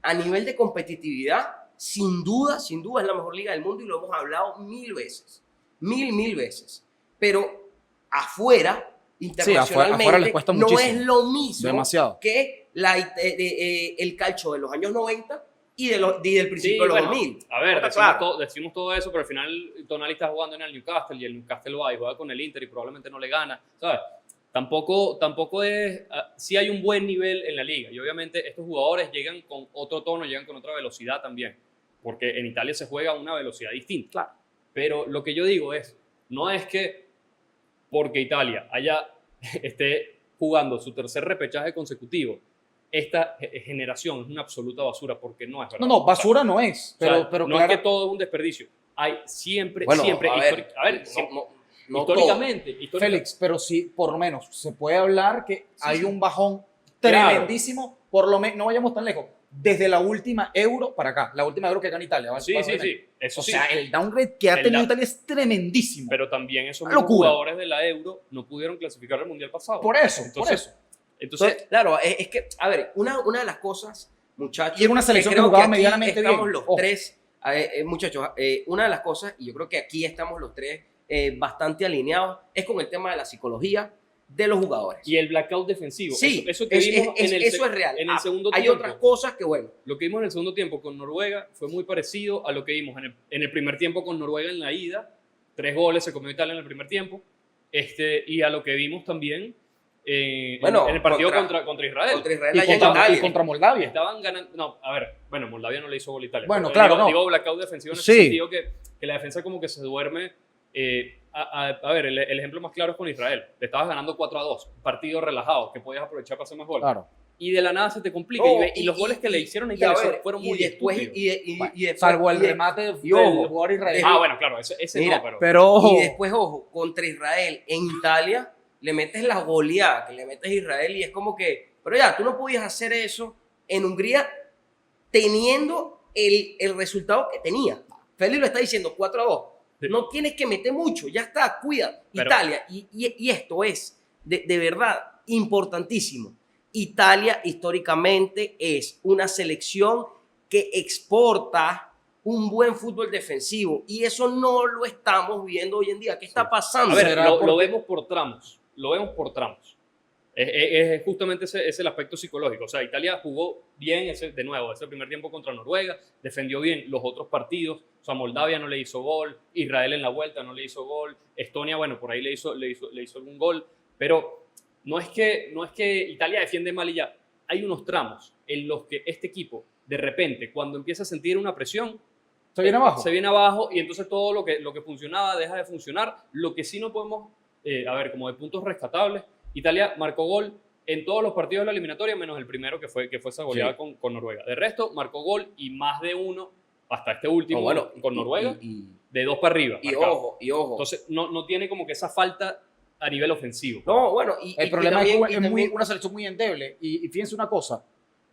a nivel de competitividad, sin duda es la mejor liga del mundo y lo hemos hablado mil veces, mil veces. Pero afuera, internacionalmente, afuera les cuesta no muchísimo. es lo mismo Demasiado. que el calcio de los años 90 y del principio Sí, de los bueno, 2000. a ver, ¿Está decimos, claro? decimos todo eso, pero al final Tonali está jugando en el Newcastle y el Newcastle va y juega con el Inter y probablemente no le gana, ¿sabes? Tampoco es... sí hay un buen nivel en la liga y obviamente estos jugadores llegan con otro tono, llegan con otra velocidad también, porque en Italia se juega a una velocidad distinta. Claro. Pero lo que yo digo es, no es que porque Italia esté jugando su tercer repechaje consecutivo, esta generación es una absoluta basura, porque no es verdad. No, basura no es. O sea, Pero no claro, es que todo es un desperdicio. Hay siempre, Bueno, siempre, a ver, no históricamente, Félix, pero sí, por lo menos, se puede hablar que hay un bajón Claro. tremendísimo, por lo menos, no vayamos tan lejos, desde la última Euro para acá, la última Euro que gana Italia. ¿vale? Sí, Para sí, ver. sí. Eso O sí. sea, el downgrade que ha El tenido da- Italia es tremendísimo. Pero también esos Una mismos locura. jugadores de la Euro no pudieron clasificar al Mundial pasado. Por eso, Entonces, por eso. Entonces, Claro, es que, a ver, una de las cosas, muchachos, Y era una selección que creo jugaba aquí medianamente estamos bien. los Ojo. tres, muchachos, una de las cosas, y yo creo que aquí estamos los tres bastante alineados, es con el tema de la psicología de los jugadores. y el blackout defensivo. Sí, eso que vimos eso es real. en el segundo Hay tiempo. otras cosas que, bueno, Lo que vimos en el segundo tiempo con Noruega fue muy parecido a lo que vimos en el primer tiempo con Noruega en la ida. 3 goles se comió Italia en el primer tiempo. Y a lo que vimos también Bueno, en el partido contra Israel. contra Israel Y allá en contra, Italia. y contra Moldavia. Estaban ganando. No, a ver, bueno, Moldavia no le hizo gol a Italia. Bueno, pero claro, digo, no. digo blackout defensivo en Sí. el sentido que la defensa como que se duerme. A ver, el ejemplo más claro es con Israel. Te estabas ganando 4-2, partido relajado, que podías aprovechar para hacer más goles. Claro. Y de la nada se te complica. No, y los goles que le hicieron a y Italia a ver, fueron y muy después, estúpidos. y después, Salvo el y de- remate del y ojo, jugador israelí. Ah, bueno, claro, ese Mira, no, pero... Pero ojo, Y después, ojo, contra Israel en Italia, le metes la goleada que le metes a Israel y es como que, pero ya, tú no podías hacer eso en Hungría teniendo el resultado que tenía. Félix lo está diciendo 4-2. Sí. No tienes que meter mucho, ya está, cuida. Pero- Italia, y esto es de verdad importantísimo. Italia históricamente es una selección que exporta un buen fútbol defensivo y eso no lo estamos viendo hoy en día. ¿Qué está pasando? A ver, ¿Será lo porque- vemos por tramos. Lo vemos por tramos. Es justamente ese el aspecto psicológico. O sea, Italia jugó bien ese primer tiempo contra Noruega, defendió bien los otros partidos. O sea, Moldavia no le hizo gol, Israel en la vuelta no le hizo gol, Estonia, bueno, por ahí le hizo algún gol. Pero no es que Italia defiende mal y ya. Hay unos tramos en los que este equipo, de repente, cuando empieza a sentir una presión, se viene abajo. se viene abajo y entonces todo lo que funcionaba deja de funcionar. Lo que sí no podemos, a ver, como de puntos rescatables, Italia marcó gol en todos los partidos de la eliminatoria, menos el primero que fue esa goleada Sí. con Noruega. De resto, marcó gol y más de uno, hasta este último No, bueno, con Noruega, y de 2 para arriba. marcado. ojo. Entonces, no tiene como que esa falta a nivel ofensivo. No, bueno, El problema es que es también- una selección muy endeble. Y fíjense una cosa,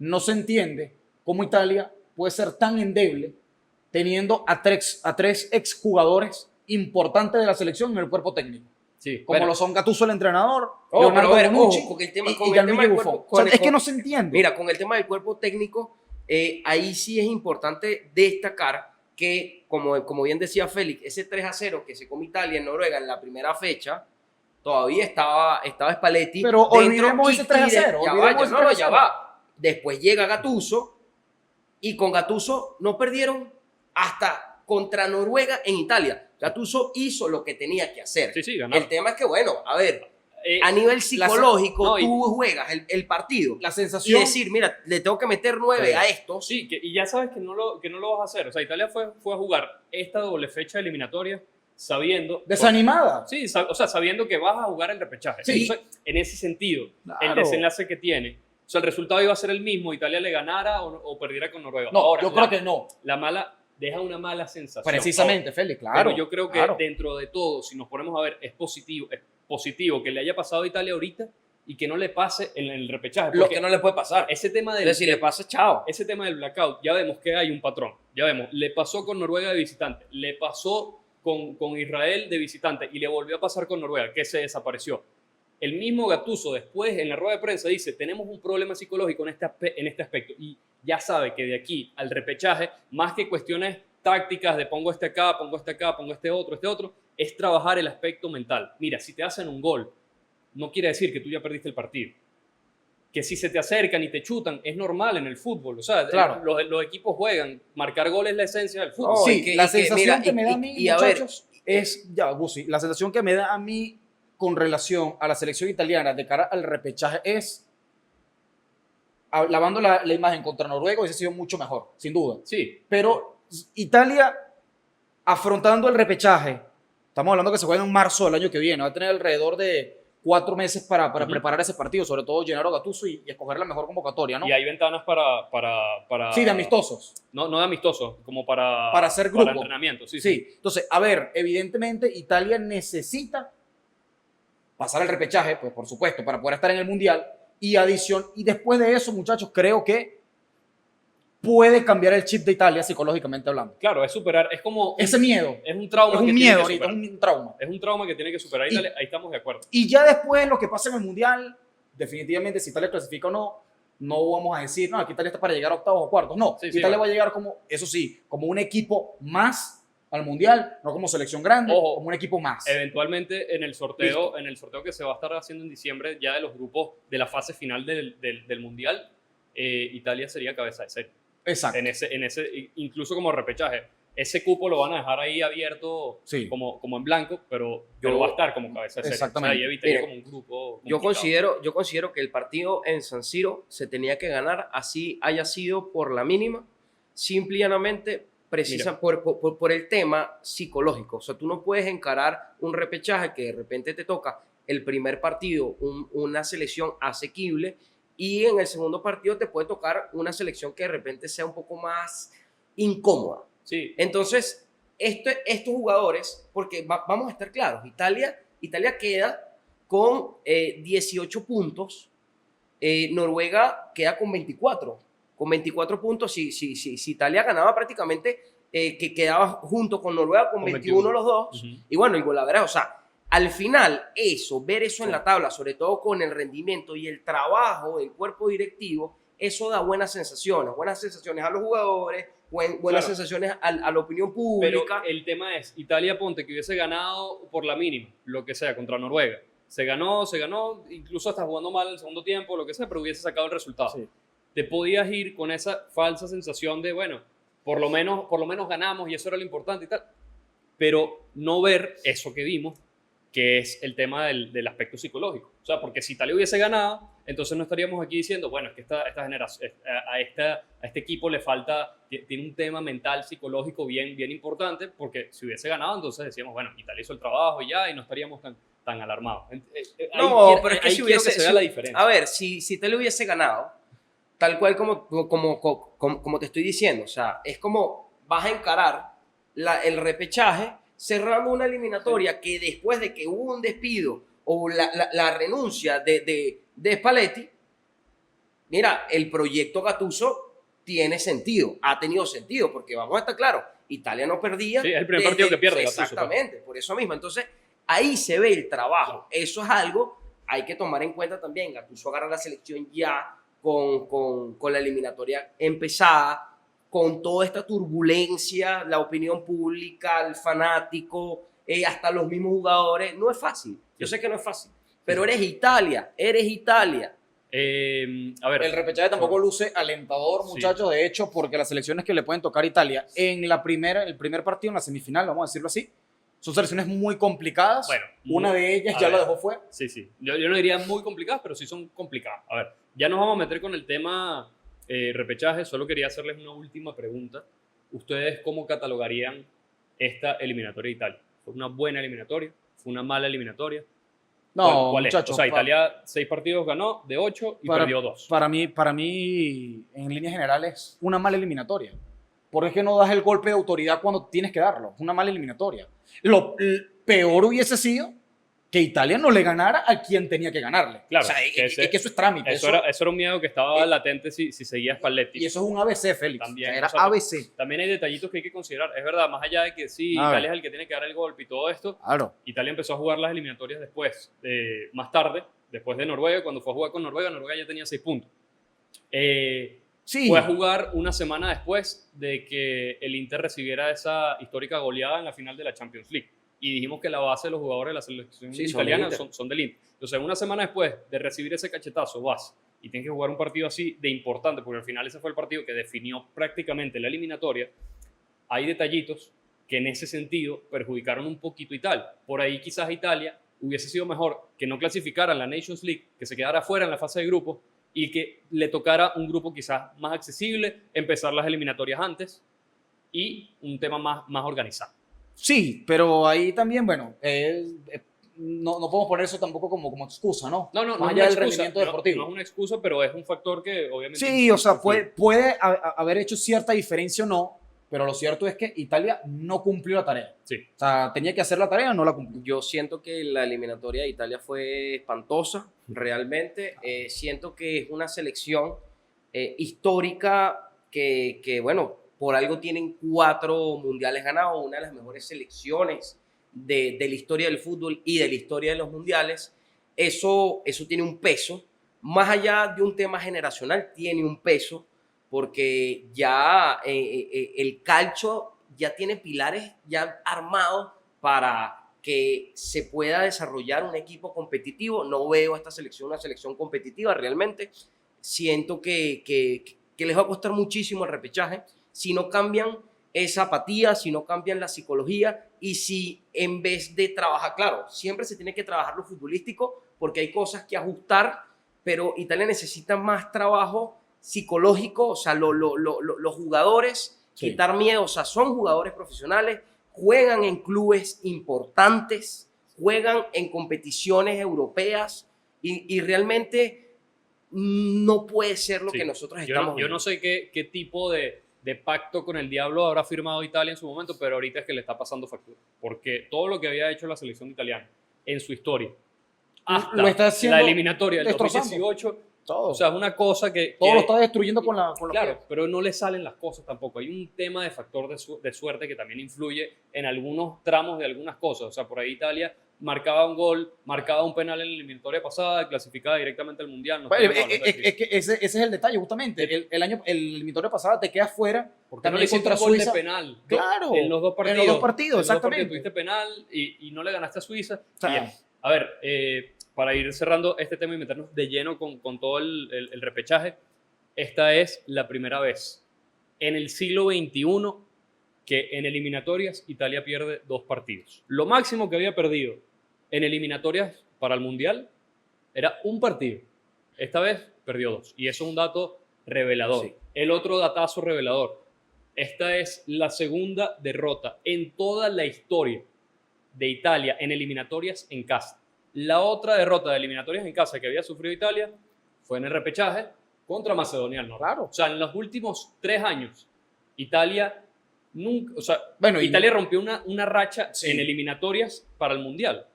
no se entiende cómo Italia puede ser tan endeble teniendo a tres exjugadores importantes de la selección en el cuerpo técnico. Sí, Como bueno, lo son Gattuso, el entrenador, Oh, Leonardo pero a ver, Bonucci ojo, porque el tema- y con el Gianluigi tema del Buffon. cuerpo- O sea, con el- es que no se entiende. Mira, con el tema del cuerpo técnico, ahí sí es importante destacar que, como bien decía Félix, ese 3-0 que se come Italia en Noruega en la primera fecha, todavía estaba Spalletti. Pero dentro olvidemos ese 3-0, Ya olvidemos va, ese no, no, ya 3-0. va. Después llega Gattuso y con Gattuso no perdieron hasta contra Noruega en Italia. Gattuso hizo lo que tenía que hacer. sí, ganaron. El tema es que, bueno, a ver, a nivel psicológico, no, tú juegas el partido La y sensación... decir, mira, le tengo que meter 9 Sí. a estos. Sí, y ya sabes que no lo vas a hacer. O sea, Italia fue a jugar esta doble fecha eliminatoria sabiendo... Desanimada. Sí, o sea, sabiendo que vas a jugar el repechaje. Sí. Entonces, en ese sentido, Claro. el desenlace que tiene, o sea, el resultado iba a ser el mismo, Italia le ganara o perdiera con Noruega. No, Ahora, yo creo que no. deja una mala sensación. Precisamente, Félix, claro. Pero yo creo que claro. dentro de todo, si nos ponemos a ver, es positivo que le haya pasado a Italia ahorita y que no le pase en el repechaje. Lo Porque que no le puede pasar. ese tema Es del, decir, le pasa, chao. ese tema del blackout, ya vemos que hay un patrón. Ya vemos, le pasó con Noruega de visitante, le pasó con Israel de visitante y le volvió a pasar con Noruega, que se desapareció. El mismo Gattuso después en la rueda de prensa dice, tenemos un problema psicológico en este aspecto y ya sabe que de aquí al repechaje, más que cuestiones tácticas de pongo este acá, pongo este otro, es trabajar el aspecto mental. Mira, si te hacen un gol, no quiere decir que tú ya perdiste el partido. Que si se te acercan y te chutan, es normal en el fútbol. O sea, Claro. los equipos juegan, marcar gol es la esencia del fútbol. No, Sí, y que- la y que, sensación mira, que y- me da a y- mí, y a ver, muchachos, es, ya, Gusi, la sensación que me da a mí con relación a la selección italiana de cara al repechaje es, lavando la imagen contra Noruega, hubiese sido mucho mejor, sin duda. Sí, Pero Italia, afrontando el repechaje, estamos hablando que se juega en marzo del año que viene, va a tener alrededor de 4 meses para Ujú. preparar ese partido, sobre todo Gennaro Gattuso y escoger la mejor convocatoria, ¿no? y hay ventanas para Sí, de amistosos. No de amistosos, como para Hacer grupo. Para entrenamiento, sí. Sí, entonces, a ver, evidentemente Italia necesita pasar el repechaje, pues por supuesto, para poder estar en el Mundial y después de eso, muchachos, creo que puede cambiar el chip de Italia psicológicamente hablando. Claro, es superar, es como... Ese miedo, Es un trauma es que un tiene miedo que ahorita, superar. es un trauma. Es un trauma que tiene que superar. Ahí estamos de acuerdo. Y ya después lo que pasa en el Mundial, definitivamente si Italia clasifica o no, no vamos a decir, no, aquí Italia está para llegar a octavos o cuartos. No, Sí, sí, Italia bueno. va a llegar como, eso sí, como un equipo más al Mundial, no como selección grande, Ojo, como un equipo más. Eventualmente en el sorteo que se va a estar haciendo en diciembre, ya de los grupos de la fase final del Mundial, Italia sería cabeza de serie. Exacto. Incluso como repechaje. Ese cupo lo van a dejar ahí abierto Sí. como en blanco, pero va a estar como cabeza de serie. Exactamente. O sea, ahí evitaría Mire, como un grupo Yo complicado. considero que el partido en San Siro se tenía que ganar, así haya sido por la mínima, simple y llanamente por el tema psicológico. O sea, tú no puedes encarar un repechaje que de repente te toca el primer partido, una selección asequible, y en el segundo partido te puede tocar una selección que de repente sea un poco más incómoda. Sí, Entonces, estos jugadores, porque vamos a estar claros, Italia queda con 18 puntos, Noruega queda con 24. Con 24 puntos, si Italia ganaba prácticamente, que quedaba junto con Noruega con 21 los dos. Ujú. Y bueno, el golaveraje, o sea, al final ver eso en la tabla, sobre todo con el rendimiento y el trabajo del cuerpo directivo, eso da buenas sensaciones a los jugadores, buenas Claro. sensaciones a la opinión Pero pública. el tema es, Italia ponte que hubiese ganado por la mínima, lo que sea, contra Noruega. Se ganó, incluso hasta jugando mal el segundo tiempo, lo que sea, pero hubiese sacado el resultado. Sí. Te podías ir con esa falsa sensación de, bueno, por lo menos ganamos y eso era lo importante y tal. Pero no ver eso que vimos, que es el tema del aspecto psicológico. O sea, porque si Italia hubiese ganado, entonces no estaríamos aquí diciendo, bueno, es que esta generación, a este equipo le falta, tiene un tema mental, psicológico bien importante, porque si hubiese ganado, entonces decíamos, bueno, Italia hizo el trabajo y ya, y no estaríamos tan alarmados. No, pero es que si quiero que hubiese, se vea la diferencia. a ver, si Italia hubiese ganado, tal cual como te estoy diciendo, o sea, es como vas a encarar el repechaje cerrando una eliminatoria que después de que hubo un despido o la renuncia de Spalletti, mira, el proyecto Gattuso tiene sentido, ha tenido sentido, porque vamos a estar claros, Italia no perdía. Sí, es el primer partido que pierde Gattuso. Exactamente, por eso mismo. Entonces, ahí se ve el trabajo. Eso es algo, hay que tomar en cuenta también. Gattuso agarra la selección ya con la eliminatoria empezada, con toda esta turbulencia, la opinión pública, el fanático, hasta los mismos jugadores. No es fácil. Yo sé que no es fácil, pero eres Italia. A ver, El repechaje tampoco luce alentador, Sí. muchachos, de hecho, porque las selecciones que le pueden tocar a Italia en el primer partido, en la semifinal, vamos a decirlo así, Son selecciones muy complicadas. Bueno, una de ellas a ya ver. la dejó fuera. Sí, sí. Yo no diría muy complicadas, pero sí son complicadas. A ver, ya nos vamos a meter con el tema repechaje. Solo quería hacerles una última pregunta. ¿Ustedes cómo catalogarían esta eliminatoria de Italia? ¿Fue una buena eliminatoria? ¿Fue una mala eliminatoria? No, ¿Cuál es? muchachos. O sea, Italia 6 partidos ganó de 8 y perdió 2. Para mí, en líneas generales, una mala eliminatoria. ¿Por qué no das el golpe de autoridad cuando tienes que darlo? Es una mala eliminatoria. Lo peor hubiese sido que Italia no le ganara a quien tenía que ganarle. Claro, o sea, que es que eso es trámite. Eso era un miedo que estaba latente si seguía Spalletti. Y eso es un ABC, Félix. También, O sea, era o sea, ABC. También hay detallitos que hay que considerar. Es verdad, más allá de que sí, A ver. Italia es el que tiene que dar el golpe y todo esto, Claro. Italia empezó a jugar las eliminatorias después, más tarde, después de Noruega. Cuando fue a jugar con Noruega, Noruega ya tenía 6 puntos. Sí. Fue a jugar una semana después de que el Inter recibiera esa histórica goleada en la final de la Champions League. Y dijimos que la base de los jugadores de la selección Sí, italiana son son del Inter. Entonces, una semana después de recibir ese cachetazo, vas y tienes que jugar un partido así de importante, porque al final ese fue el partido que definió prácticamente la eliminatoria. Hay detallitos que en ese sentido perjudicaron un poquito a Italia. Por ahí quizás Italia hubiese sido mejor que no clasificara en la Nations League, que se quedara fuera en la fase de grupos y que le tocara un grupo quizás más accesible, empezar las eliminatorias antes y un tema más organizado. Sí, pero ahí también, bueno, no podemos poner eso tampoco como excusa, ¿no? No Más es allá una del excusa, rendimiento deportivo. No es una excusa, pero es un factor que obviamente... Sí, o sea, influye. puede haber hecho cierta diferencia o no, pero lo cierto es que Italia no cumplió la tarea. Sí. O sea, tenía que hacer la tarea, no la cumplió. Yo siento que la eliminatoria de Italia fue espantosa, realmente. Siento que es una selección histórica que, bueno, por algo tienen 4 mundiales ganados, una de las mejores selecciones de la historia del fútbol y de la historia de los mundiales. Eso tiene un peso, más allá de un tema generacional, tiene un peso, porque ya el calcio ya tiene pilares ya armados para que se pueda desarrollar un equipo competitivo. No veo a esta selección una selección competitiva realmente. Siento que les va a costar muchísimo el repechaje si no cambian esa apatía, si no cambian la psicología y si en vez de trabajar, claro, siempre se tiene que trabajar lo futbolístico porque hay cosas que ajustar, pero Italia necesita más trabajo psicológico, o sea, los jugadores, Sí. quitar miedo, o sea, son jugadores profesionales, juegan en clubes importantes, juegan en competiciones europeas y realmente no puede ser lo Sí. que nosotros Yo estamos no sé qué tipo de pacto con el diablo habrá firmado Italia en su momento, pero ahorita es que le está pasando factura. Porque todo lo que había hecho la selección italiana en su historia, hasta Lo está haciendo la eliminatoria del destrozando. 2018, Todo. o sea, es una cosa que... Todo lo está destruyendo con la Claro, pero no le salen las cosas tampoco. Hay un tema de factor de suerte que también influye en algunos tramos de algunas cosas. O sea, por ahí Italia marcaba un gol, marcaba un penal en la eliminatoria pasada, clasificaba directamente al Mundial. No Pues, estamos hablando de es que ese es el detalle, justamente. El eliminatorio pasado te quedas fuera. ¿Por qué no también le hiciste contra un gol de Suiza. penal? Claro. En los 2 partidos. En los 2 partidos, En los 2 exactamente. tuviste penal y no le ganaste a Suiza. O sea, Bien. A ver, para ir cerrando este tema y meternos de lleno con todo el repechaje, esta es la primera vez en el siglo XXI que en eliminatorias Italia pierde 2 partidos. Lo máximo que había perdido en eliminatorias para el Mundial era un partido. Esta vez perdió 2. Y eso es un dato revelador. Sí. El otro datazo revelador. Esta es la segunda derrota en toda la historia de Italia en eliminatorias en casa. La otra derrota de eliminatorias en casa que había sufrido Italia fue en el repechaje contra Macedonia del Norte. Claro. O sea, en los últimos 3 años, Italia nunca, o sea, Bueno, Italia rompió una racha Sí. en eliminatorias para el Mundial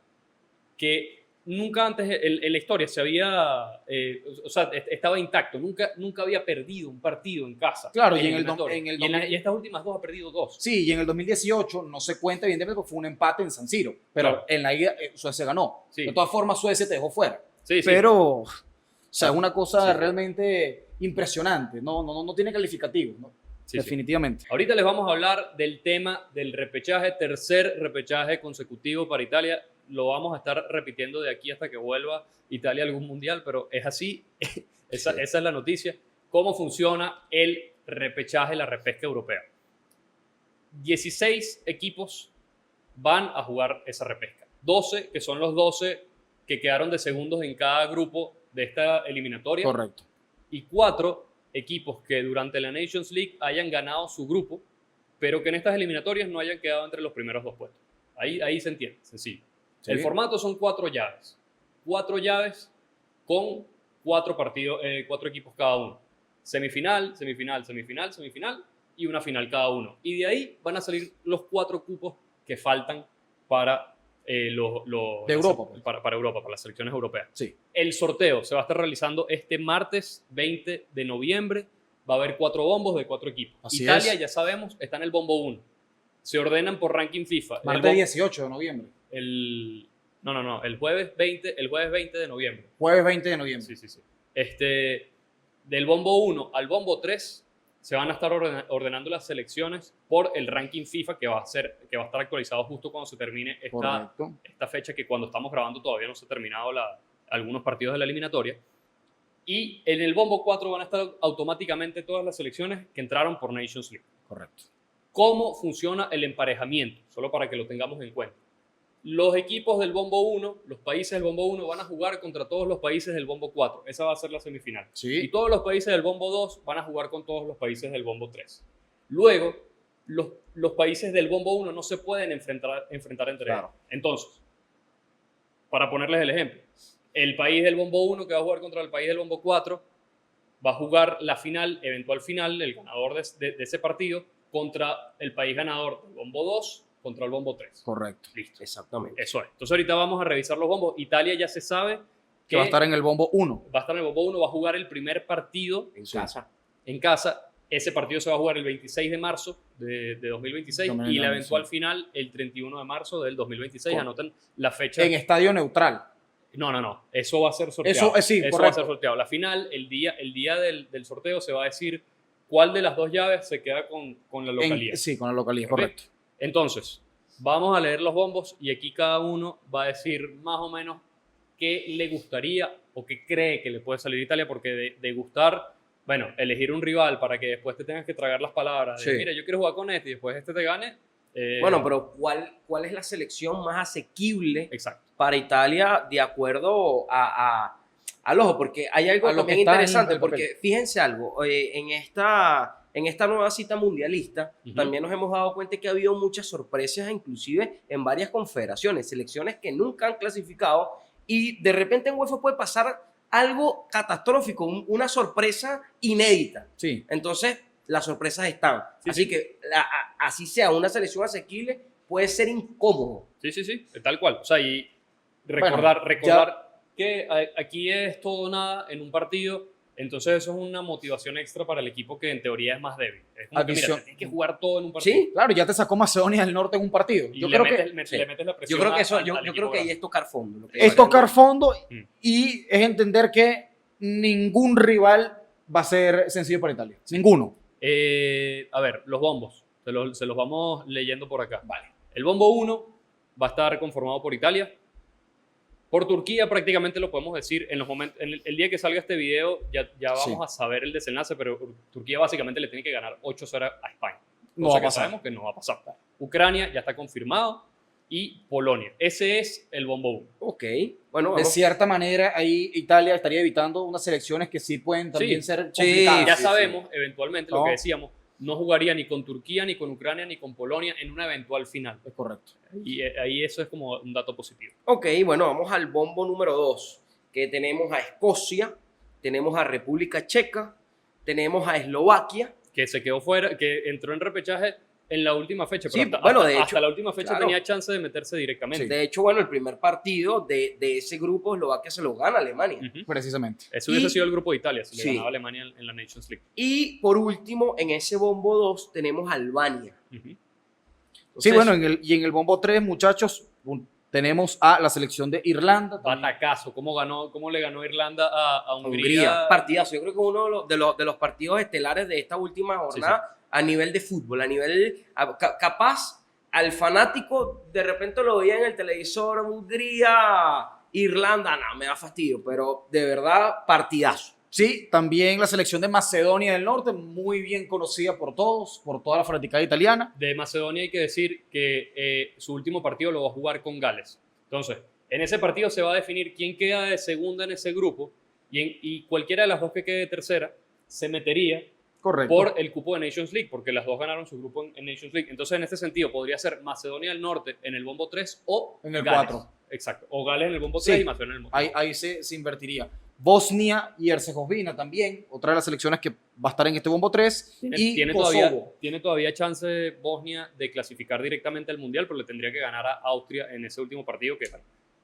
que nunca antes en la historia se había, o sea, estaba intacto, nunca había perdido un partido en casa. Claro, y en el eliminatoria. en el y estas últimas 2 ha perdido 2. Sí, y en el 2018 no se cuenta, evidentemente, porque fue un empate en San Siro. Pero Claro. en la ida Suecia ganó. Sí. De todas formas, Suecia te dejó fuera. Sí, sí. Pero, o sea, es una cosa Sí. realmente impresionante. No tiene calificativo, ¿no? Sí, sí. Definitivamente. Ahorita les vamos a hablar del tema del repechaje, tercer repechaje consecutivo para Italia. Lo vamos a estar repitiendo de aquí hasta que vuelva Italia a algún mundial, pero es así. Esa es la noticia. ¿Cómo funciona el repechaje, la repesca europea? 16 equipos van a jugar esa repesca. 12, que son los 12 que quedaron de segundos en cada grupo de esta eliminatoria. Correcto. Y 4 equipos que durante la Nations League hayan ganado su grupo, pero que en estas eliminatorias no hayan quedado entre los primeros 2 puestos. Ahí se entiende, sencillo. Sí. El formato son 4 llaves. 4 llaves con 4 partidos, 4 equipos cada uno. Semifinal, semifinal, semifinal, semifinal y una final cada uno. Y de ahí van a salir los 4 cupos que faltan para de Europa, pues. para Europa, para las selecciones europeas. Sí. El sorteo se va a estar realizando este martes 20 de noviembre. Va a haber 4 bombos de 4 equipos. Así Italia, es. ya sabemos, está en el bombo 1. Se ordenan por ranking FIFA. Martes 18 de noviembre. No, el jueves 20 de noviembre. Jueves 20 de noviembre. Sí. Del bombo 1 al bombo 3 se van a estar ordenando las selecciones por el ranking FIFA que va a estar actualizado justo cuando se termine Correcto. esta fecha, que cuando estamos grabando todavía no se ha terminado algunos partidos de la eliminatoria. Y en el bombo 4 van a estar automáticamente todas las selecciones que entraron por Nations League. Correcto. ¿Cómo funciona el emparejamiento? Solo para que lo tengamos en cuenta. Los equipos del bombo 1, los países del bombo 1 van a jugar contra todos los países del bombo 4. Esa va a ser la semifinal. Sí. Y todos los países del bombo 2 van a jugar con todos los países del bombo 3. Luego, los países del bombo 1 no se pueden enfrentar entre Claro. ellos. Entonces, para ponerles el ejemplo, el país del bombo 1 que va a jugar contra el país del bombo 4 va a jugar la final, eventual final, el ganador de ese partido contra el país ganador del bombo 2 contra el bombo 3. Correcto. Listo. Exactamente. Eso es. Entonces ahorita vamos a revisar los bombos. Italia ya se sabe Que va a estar en el bombo 1. va a estar en el bombo 1, va a jugar el primer partido En Sí. casa. en casa. Ese partido se va a jugar el 26 de marzo de 2026 y la eventual final el 31 de marzo del 2026. Correcto. Anoten la fecha. En estadio neutral. No. Eso va a ser sorteado. Eso, sí, va a correcto. ser sorteado. La final, el día del sorteo, se va a decir cuál de las 2 llaves se queda con la localidad. Sí, con la localidad, Ok. correcto. Entonces, vamos a leer los bombos y aquí cada uno va a decir más o menos qué le gustaría o qué cree que le puede salir a Italia, porque de gustar, bueno, elegir un rival para que después te tengas que tragar las palabras de, Sí. mira, yo quiero jugar con este y después este te gane. Bueno, pero ¿cuál es la selección más asequible Exacto. para Italia de acuerdo al ojo? Porque hay algo A lo también que está en interesante, el papel. porque fíjense algo, en esta nueva cita mundialista Ujú. también nos hemos dado cuenta que ha habido muchas sorpresas, inclusive en varias confederaciones, selecciones que nunca han clasificado, y de repente en UEFA puede pasar algo catastrófico, una sorpresa inédita. Sí. Entonces, las sorpresas están. Sí, Así sí. que, así sea una selección asequible, puede ser incómodo. Sí, tal cual. O sea, y Bueno, recordar que aquí es todo o nada en un partido, entonces eso es una motivación extra para el equipo que en teoría es más débil. Es como que, mira, Adición- te tienes que jugar todo en un partido. ¿Sí? Claro, ya te sacó Macedonia del Norte en un partido. Y Yo le creo que metes, sí. le metes la Yo presión creo que eso, al yo equipo creo que ahí grande. es tocar fondo. Lo que es tocar fondo Mm. y es entender que ningún rival va a ser sencillo para Italia. Ninguno. A ver, los bombos. Se los vamos leyendo por acá. Vale. El bombo 1 va a estar conformado por Italia. Por Turquía prácticamente lo podemos decir en los momentos, el día que salga este video ya vamos Sí. a saber el desenlace, pero Turquía básicamente le tiene que ganar 8-0 a España. No Cosa va a que pasar. sabemos que no va a pasar. Ucrania ya está confirmado y Polonia. Ese es el bombo 1. Ok. Bueno, De vamos. cierta manera, ahí Italia estaría evitando unas selecciones que sí pueden también Sí. ser Sí, complicadas. Ya sí, sabemos, eventualmente, lo No. que decíamos, no jugaría ni con Turquía, ni con Ucrania, ni con Polonia en una eventual final. Es correcto. Y ahí eso es como un dato positivo. Ok, bueno, vamos al bombo número 2, que tenemos a Escocia, tenemos a República Checa, tenemos a Eslovaquia. Que se quedó fuera, que entró en repechaje en la última fecha. Sí, Pero bueno, de hasta hecho, la última fecha claro. tenía chance de meterse directamente. De hecho, bueno, el primer partido de ese grupo, Eslovaquia se lo gana a Alemania. Ujú. Precisamente. Eso hubiese Y- sido el grupo de Italia, si le Sí. ganaba a Alemania en la Nations League. Y por último, en ese bombo 2 tenemos a Albania. Ujú. Sí, Entonces, bueno, en el bombo 3, muchachos, tenemos a la selección de Irlanda. también. Batacazo, ¿cómo le ganó Irlanda a Hungría? Hungría, partidazo. Yo creo que uno de los partidos estelares de esta última jornada a nivel de fútbol, capaz al fanático de repente lo veía en el televisor, Hungría, Irlanda, no, me da fastidio, pero de verdad partidazo. Sí, también la selección de Macedonia del Norte, muy bien conocida por todos, por toda la fanaticada italiana. De Macedonia hay que decir que su último partido lo va a jugar con Gales. Entonces, en ese partido se va a definir quién queda de segunda en ese grupo y cualquiera de las dos que quede de tercera se metería Correcto. por el cupo de Nations League, porque las dos ganaron su grupo en Nations League. Entonces, en este sentido, podría ser Macedonia del Norte en el bombo 3 o En el Gales. 4. Exacto. O Gales en el bombo Sí. 3 y Macedonia en el bombo 4. Ahí se invertiría. Bosnia y Herzegovina también, otra de las selecciones que va a estar en este bombo 3. Y Kosovo. Tiene todavía chance Bosnia de clasificar directamente al Mundial, pero le tendría que ganar a Austria en ese último partido que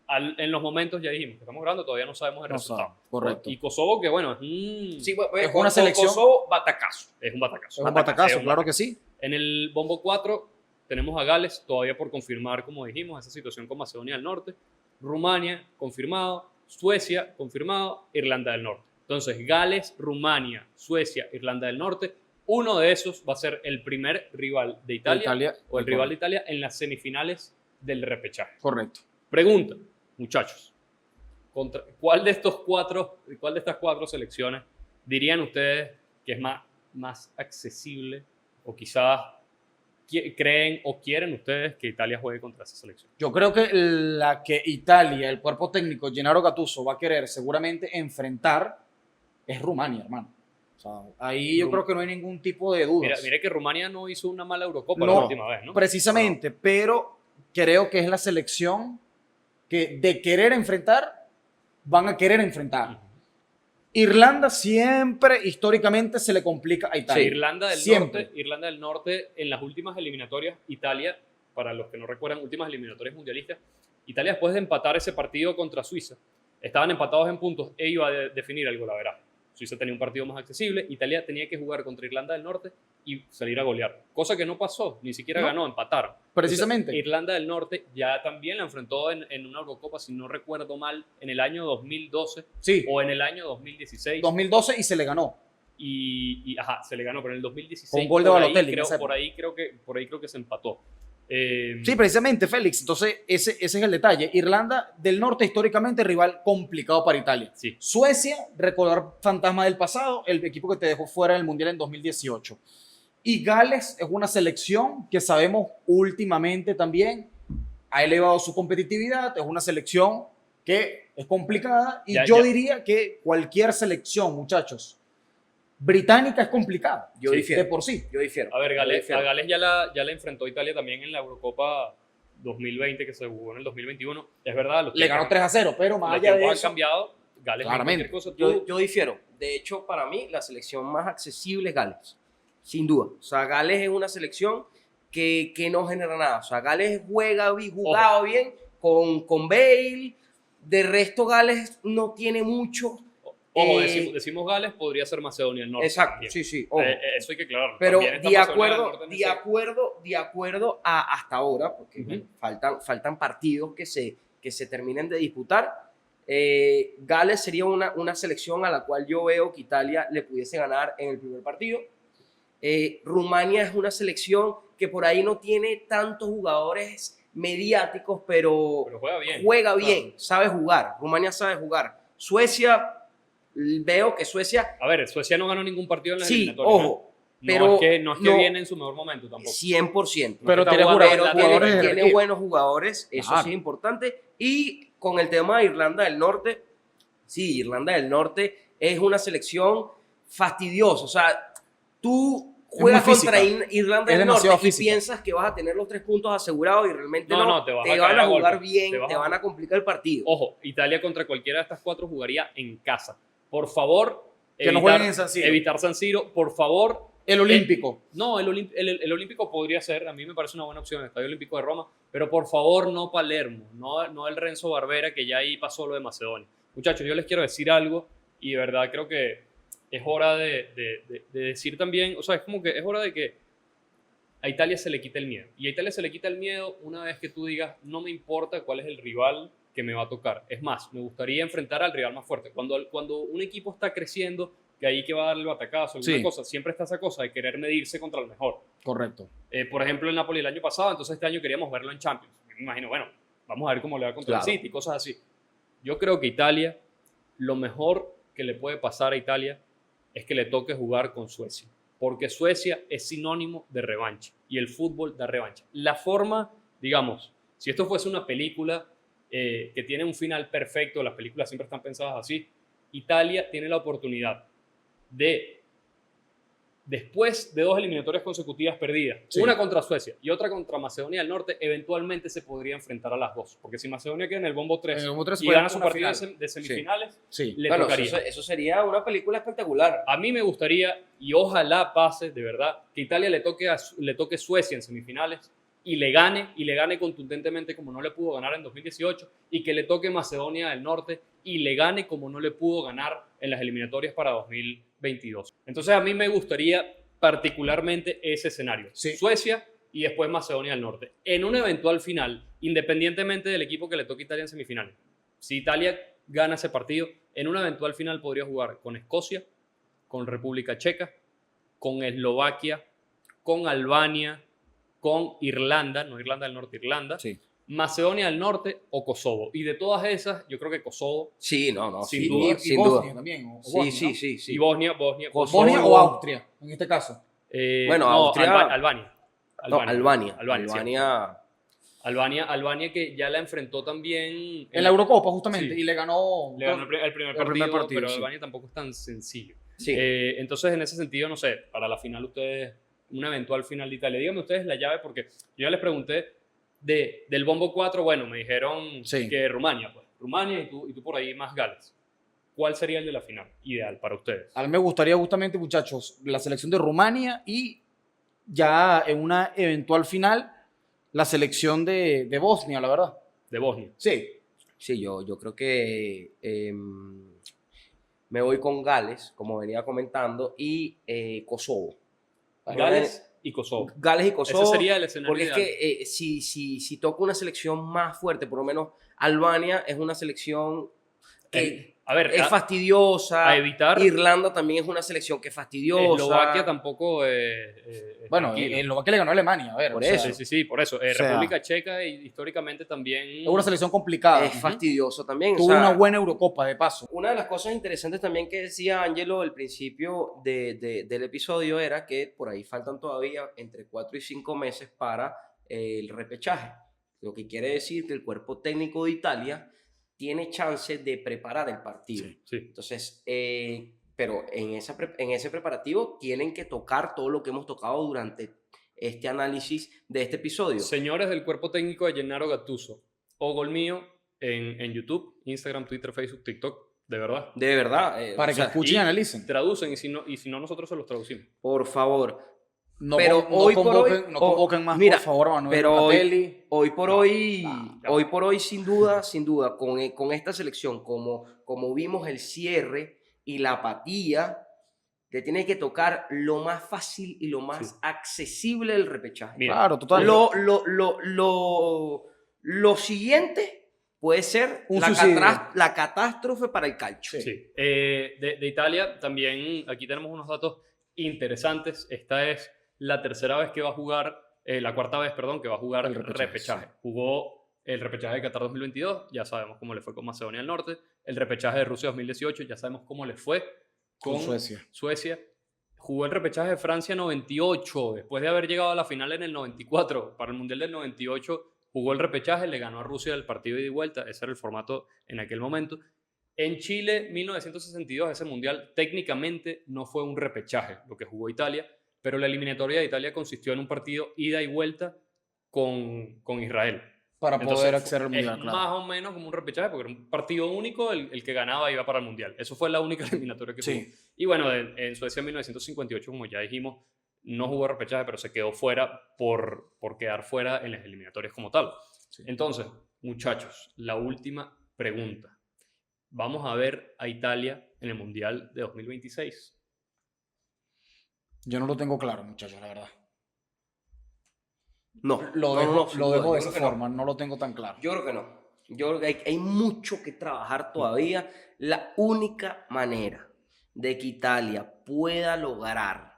en los momentos ya dijimos que estamos grabando, todavía no sabemos el No resultado. sabe, correcto. Y Kosovo, que bueno, es Sí, pues, Es una selección- Kosovo, batacazo. un batacazo. Es un batacazo, Es un claro batacazo. que sí. En el bombo 4 tenemos a Gales, todavía por confirmar, como dijimos, esa situación con Macedonia del Norte. Rumania, confirmado. Suecia, confirmado. Irlanda del Norte. Entonces, Gales, Rumania, Suecia, Irlanda del Norte. Uno de esos va a ser el primer rival de Italia, o el rival de Italia en las semifinales del repechaje. Correcto. Pregunta, muchachos. ¿Cuál de estas cuatro selecciones dirían ustedes que es más accesible o quizás creen o quieren ustedes que Italia juegue contra esa selección? Yo creo que la que Italia, el cuerpo técnico, Gennaro Gattuso, va a querer seguramente enfrentar es Rumania, hermano. O sea, ahí yo creo que no hay ningún tipo de dudas. Mira que Rumania no hizo una mala Eurocopa No, la última vez, ¿no? Precisamente, pero creo que es la selección que de querer enfrentar, van a querer enfrentar. Ujú. Irlanda siempre, históricamente, se le complica a Italia. Sí, Siempre. Irlanda del Norte, en las últimas eliminatorias, Italia, para los que no recuerdan, últimas eliminatorias mundialistas, Italia después de empatar ese partido contra Suiza, estaban empatados en puntos e iba a definir el golaveraje. Suiza tenía un partido más accesible, Italia tenía que jugar contra Irlanda del Norte y salir a golear, cosa que no pasó, ni siquiera No. ganó, empataron. Precisamente. Entonces, Irlanda del Norte ya también la enfrentó en una Eurocopa, si no recuerdo mal, en el año 2012 Sí, o en el año 2016. 2012 y se le ganó. Ajá, se le ganó, pero en el 2016 Con gol de por ahí Balotelli en creo- esa época. por ahí creo que se empató. Sí, precisamente, Félix. Entonces, ese es el detalle. Irlanda del Norte, históricamente, rival complicado para Italia. Sí. Suecia, recordar fantasma del pasado, el equipo que te dejó fuera en el Mundial en 2018. Y Gales es una selección que sabemos últimamente también ha elevado su competitividad, es una selección que es complicada y Ya. diría que cualquier selección, muchachos, británica es complicada. Yo Sí, difiero. De por sí. Yo difiero. A ver, Yo Gales, difiero. a Gales ya la enfrentó Italia también en la Eurocopa 2020 que se jugó en el 2021. Es verdad, Le ganó 3-0, pero más los allá de tiempos han eso, cambiado. Gales no es Claramente. cualquier cosa. Yo difiero. De hecho, para mí, la selección más accesible es Gales. Sin duda. O sea, Gales es una selección que no genera nada. O sea, Gales jugaba bien con Bale. De resto, Gales no tiene mucho. Ojo, Eh, decimos Gales, podría ser Macedonia del Norte. Exacto, también. sí, sí. Ojo. Eso hay que aclararlo. Pero También está de Macedonia del acuerdo, Norte en de ese- acuerdo, de acuerdo a hasta ahora, porque Ujú. bueno, faltan partidos que se terminen de disputar. Gales sería una selección a la cual yo veo que Italia le pudiese ganar en el primer partido. Rumania es una selección que por ahí no tiene tantos jugadores mediáticos, pero Pero juega bien. juega bien, sabe jugar. Rumania sabe jugar. Suecia, veo que Suecia, A ver, Suecia no ganó ningún partido en las sí, eliminatorias. ojo, No pero es que no- viene en su mejor momento tampoco. 100%. pero está tiene jugando jugadores, en la jugadores liga, de Tiene jerarquía. buenos jugadores, eso Claro. sí es importante. Y con el tema de Irlanda del Norte, sí, Irlanda del Norte es una selección fastidiosa. O sea, tú juegas muy contra física. Irlanda Es del Norte demasiado y física. piensas que vas a tener los 3 puntos asegurados y realmente No, no. no, te vas a caer van a a jugar golpes. bien, Te vas te a- van a complicar el partido. Ojo, Italia contra cualquiera de estas cuatro jugaría en casa. Por favor, Que no jueguen en San Siro. evitar San Siro. Por favor, El Olímpico. no, el Olímpico podría ser, a mí me parece una buena opción, el Estadio Olímpico de Roma, pero por favor no Palermo, no el Renzo Barbera, que ya ahí pasó lo de Macedonia. Muchachos, yo les quiero decir algo y de verdad creo que es hora de decir también, o sea, es como que es hora de que a Italia se le quite el miedo. Y a Italia se le quita el miedo una vez que tú digas, no me importa cuál es el rival que me va a tocar. Es más, me gustaría enfrentar al rival más fuerte. Cuando un equipo está creciendo, que ahí que va a darle el batacazo, alguna Sí. cosa, siempre está esa cosa de querer medirse contra el mejor. Correcto. Por ejemplo, el Napoli el año pasado, entonces este año queríamos verlo en Champions. Me imagino, bueno, vamos a ver cómo le va contra Claro. el City, cosas así. Yo creo que Italia, lo mejor que le puede pasar a Italia es que le toque jugar con Suecia, porque Suecia es sinónimo de revancha y el fútbol da revancha. La forma, digamos, si esto fuese una película que tiene un final perfecto, las películas siempre están pensadas así, Italia tiene la oportunidad de, después de 2 eliminatorias consecutivas perdidas, Sí. una contra Suecia y otra contra Macedonia del Norte, eventualmente se podría enfrentar a las dos, porque si Macedonia queda en el bombo 3 En el bombo 3 y puede gana su una partido final. de semifinales, Sí. le Bueno, tocaría. eso sería una película espectacular. A mí me gustaría, y ojalá pase de verdad, que Italia le toque Suecia en semifinales y le gane contundentemente como no le pudo ganar en 2018, y que le toque Macedonia del Norte y le gane como no le pudo ganar en las eliminatorias para 2022. Entonces a mí me gustaría particularmente ese escenario. Sí. Suecia y después Macedonia del Norte. En una eventual final, independientemente del equipo que le toque a Italia en semifinales, si Italia gana ese partido, en una eventual final podría jugar con Escocia, con República Checa, con Eslovaquia, con Albania, con Irlanda, no Irlanda del Norte, Irlanda, Sí. Macedonia del Norte o Kosovo. Y de todas esas, yo creo que Kosovo Sí, no, Sin sin duda. duda, Y sin Bosnia duda. también. O Sí, Bosnia, sí, ¿no? sí, sí. y Bosnia. Bosnia Kosovo. o Austria, en este caso. Bueno, no, Austria- Albania. No, Albania. Albania. Albania que ya la enfrentó también En la Eurocopa, justamente. Sí. Y le ganó. Le ganó el primer el primer partido, partido, pero sí. Albania tampoco es tan sencillo. Sí. Entonces, en ese sentido, no sé, para la final ustedes, una eventual final de Italia, díganme ustedes la llave, porque yo ya les pregunté del bombo 4, bueno, me dijeron Sí. que Rumania, pues. Rumania y tú por ahí más Gales. ¿Cuál sería el de la final ideal para ustedes? A mí me gustaría justamente, muchachos, la selección de Rumania y ya en una eventual final, la selección de Bosnia, la verdad. De Bosnia. Sí. Sí, yo creo que me voy con Gales, como venía comentando, y Kosovo. Gales y Kosovo. Gales y Kosovo. Ese sería el escenario Porque ideal. es que si toca una selección más fuerte, por lo menos Albania es una selección que A ver, es fastidiosa. a evitar. Irlanda también es una selección que es fastidiosa. Eslovaquia tampoco Bueno, tranquilo. Eslovaquia le ganó a Alemania, a ver. Por o sea, eso. Sí, por eso. sea, República Checa históricamente también. Es una selección complicada. Es fastidioso también. o Tuvo sea, una buena Eurocopa, de paso. Una de las cosas interesantes también que decía Ángelo al principio del episodio era que por ahí faltan todavía entre 4 y 5 meses para el repechaje. Lo que quiere decir que el cuerpo técnico de Italia tiene chance de preparar el partido. Sí. Entonces, pero en ese preparativo tienen que tocar todo lo que hemos tocado durante este análisis de este episodio. Señores del cuerpo técnico de Gennaro Gattuso o Gol Mío en YouTube, Instagram, Twitter, Facebook, TikTok, de verdad. De verdad. Para o que sea, escuchen y analicen. Traducen y si no nosotros se los traducimos. por favor. No, Pero no hoy por convoquen, hoy- no convoquen más, mira, por favor, Manuel pero hoy- Locatelli. Hoy por No, hoy, sin duda, con esta selección, como vimos el cierre y la apatía, te tiene que tocar lo más fácil y lo más Sí. accesible del repechaje. Mira, Claro, total. Lo siguiente puede ser Un suicidio. la catástrofe para el calcio. Sí. De Italia también, aquí tenemos unos datos interesantes. Esta es la tercera vez que va a jugar, la cuarta vez, perdón, que va a jugar El repechaje, sí. Jugó el repechaje de Qatar 2022, ya sabemos cómo le fue con Macedonia del Norte. El repechaje de Rusia 2018, ya sabemos cómo le fue con Suecia. Jugó el repechaje de Francia 98, después de haber llegado a la final en el 94. Para el Mundial del 98 jugó el repechaje, le ganó a Rusia el partido de ida y vuelta. Ese era el formato en aquel momento. En Chile, 1962, ese mundial técnicamente no fue un repechaje, lo que jugó Italia, pero la eliminatoria de Italia consistió en un partido ida y vuelta con Israel. Para Entonces, poder acceder al mundial, es claro. más o menos como un repechaje, porque era un partido único, el que ganaba iba para el mundial. Eso fue la única eliminatoria que Sí. jugó. Y bueno, en Suecia en 1958, como ya dijimos, no jugó repechaje, pero se quedó fuera por quedar fuera en las eliminatorias como tal. Sí. Entonces, muchachos, la última pregunta. ¿Vamos a ver a Italia en el Mundial de 2026? Yo no lo tengo claro, muchachos, la verdad. No, Lo no, dejo, no, sin lo duda, dejo de yo esa creo que no. forma, no lo tengo tan claro. Yo creo que no. Yo creo que hay mucho que trabajar todavía. La única manera de que Italia pueda lograr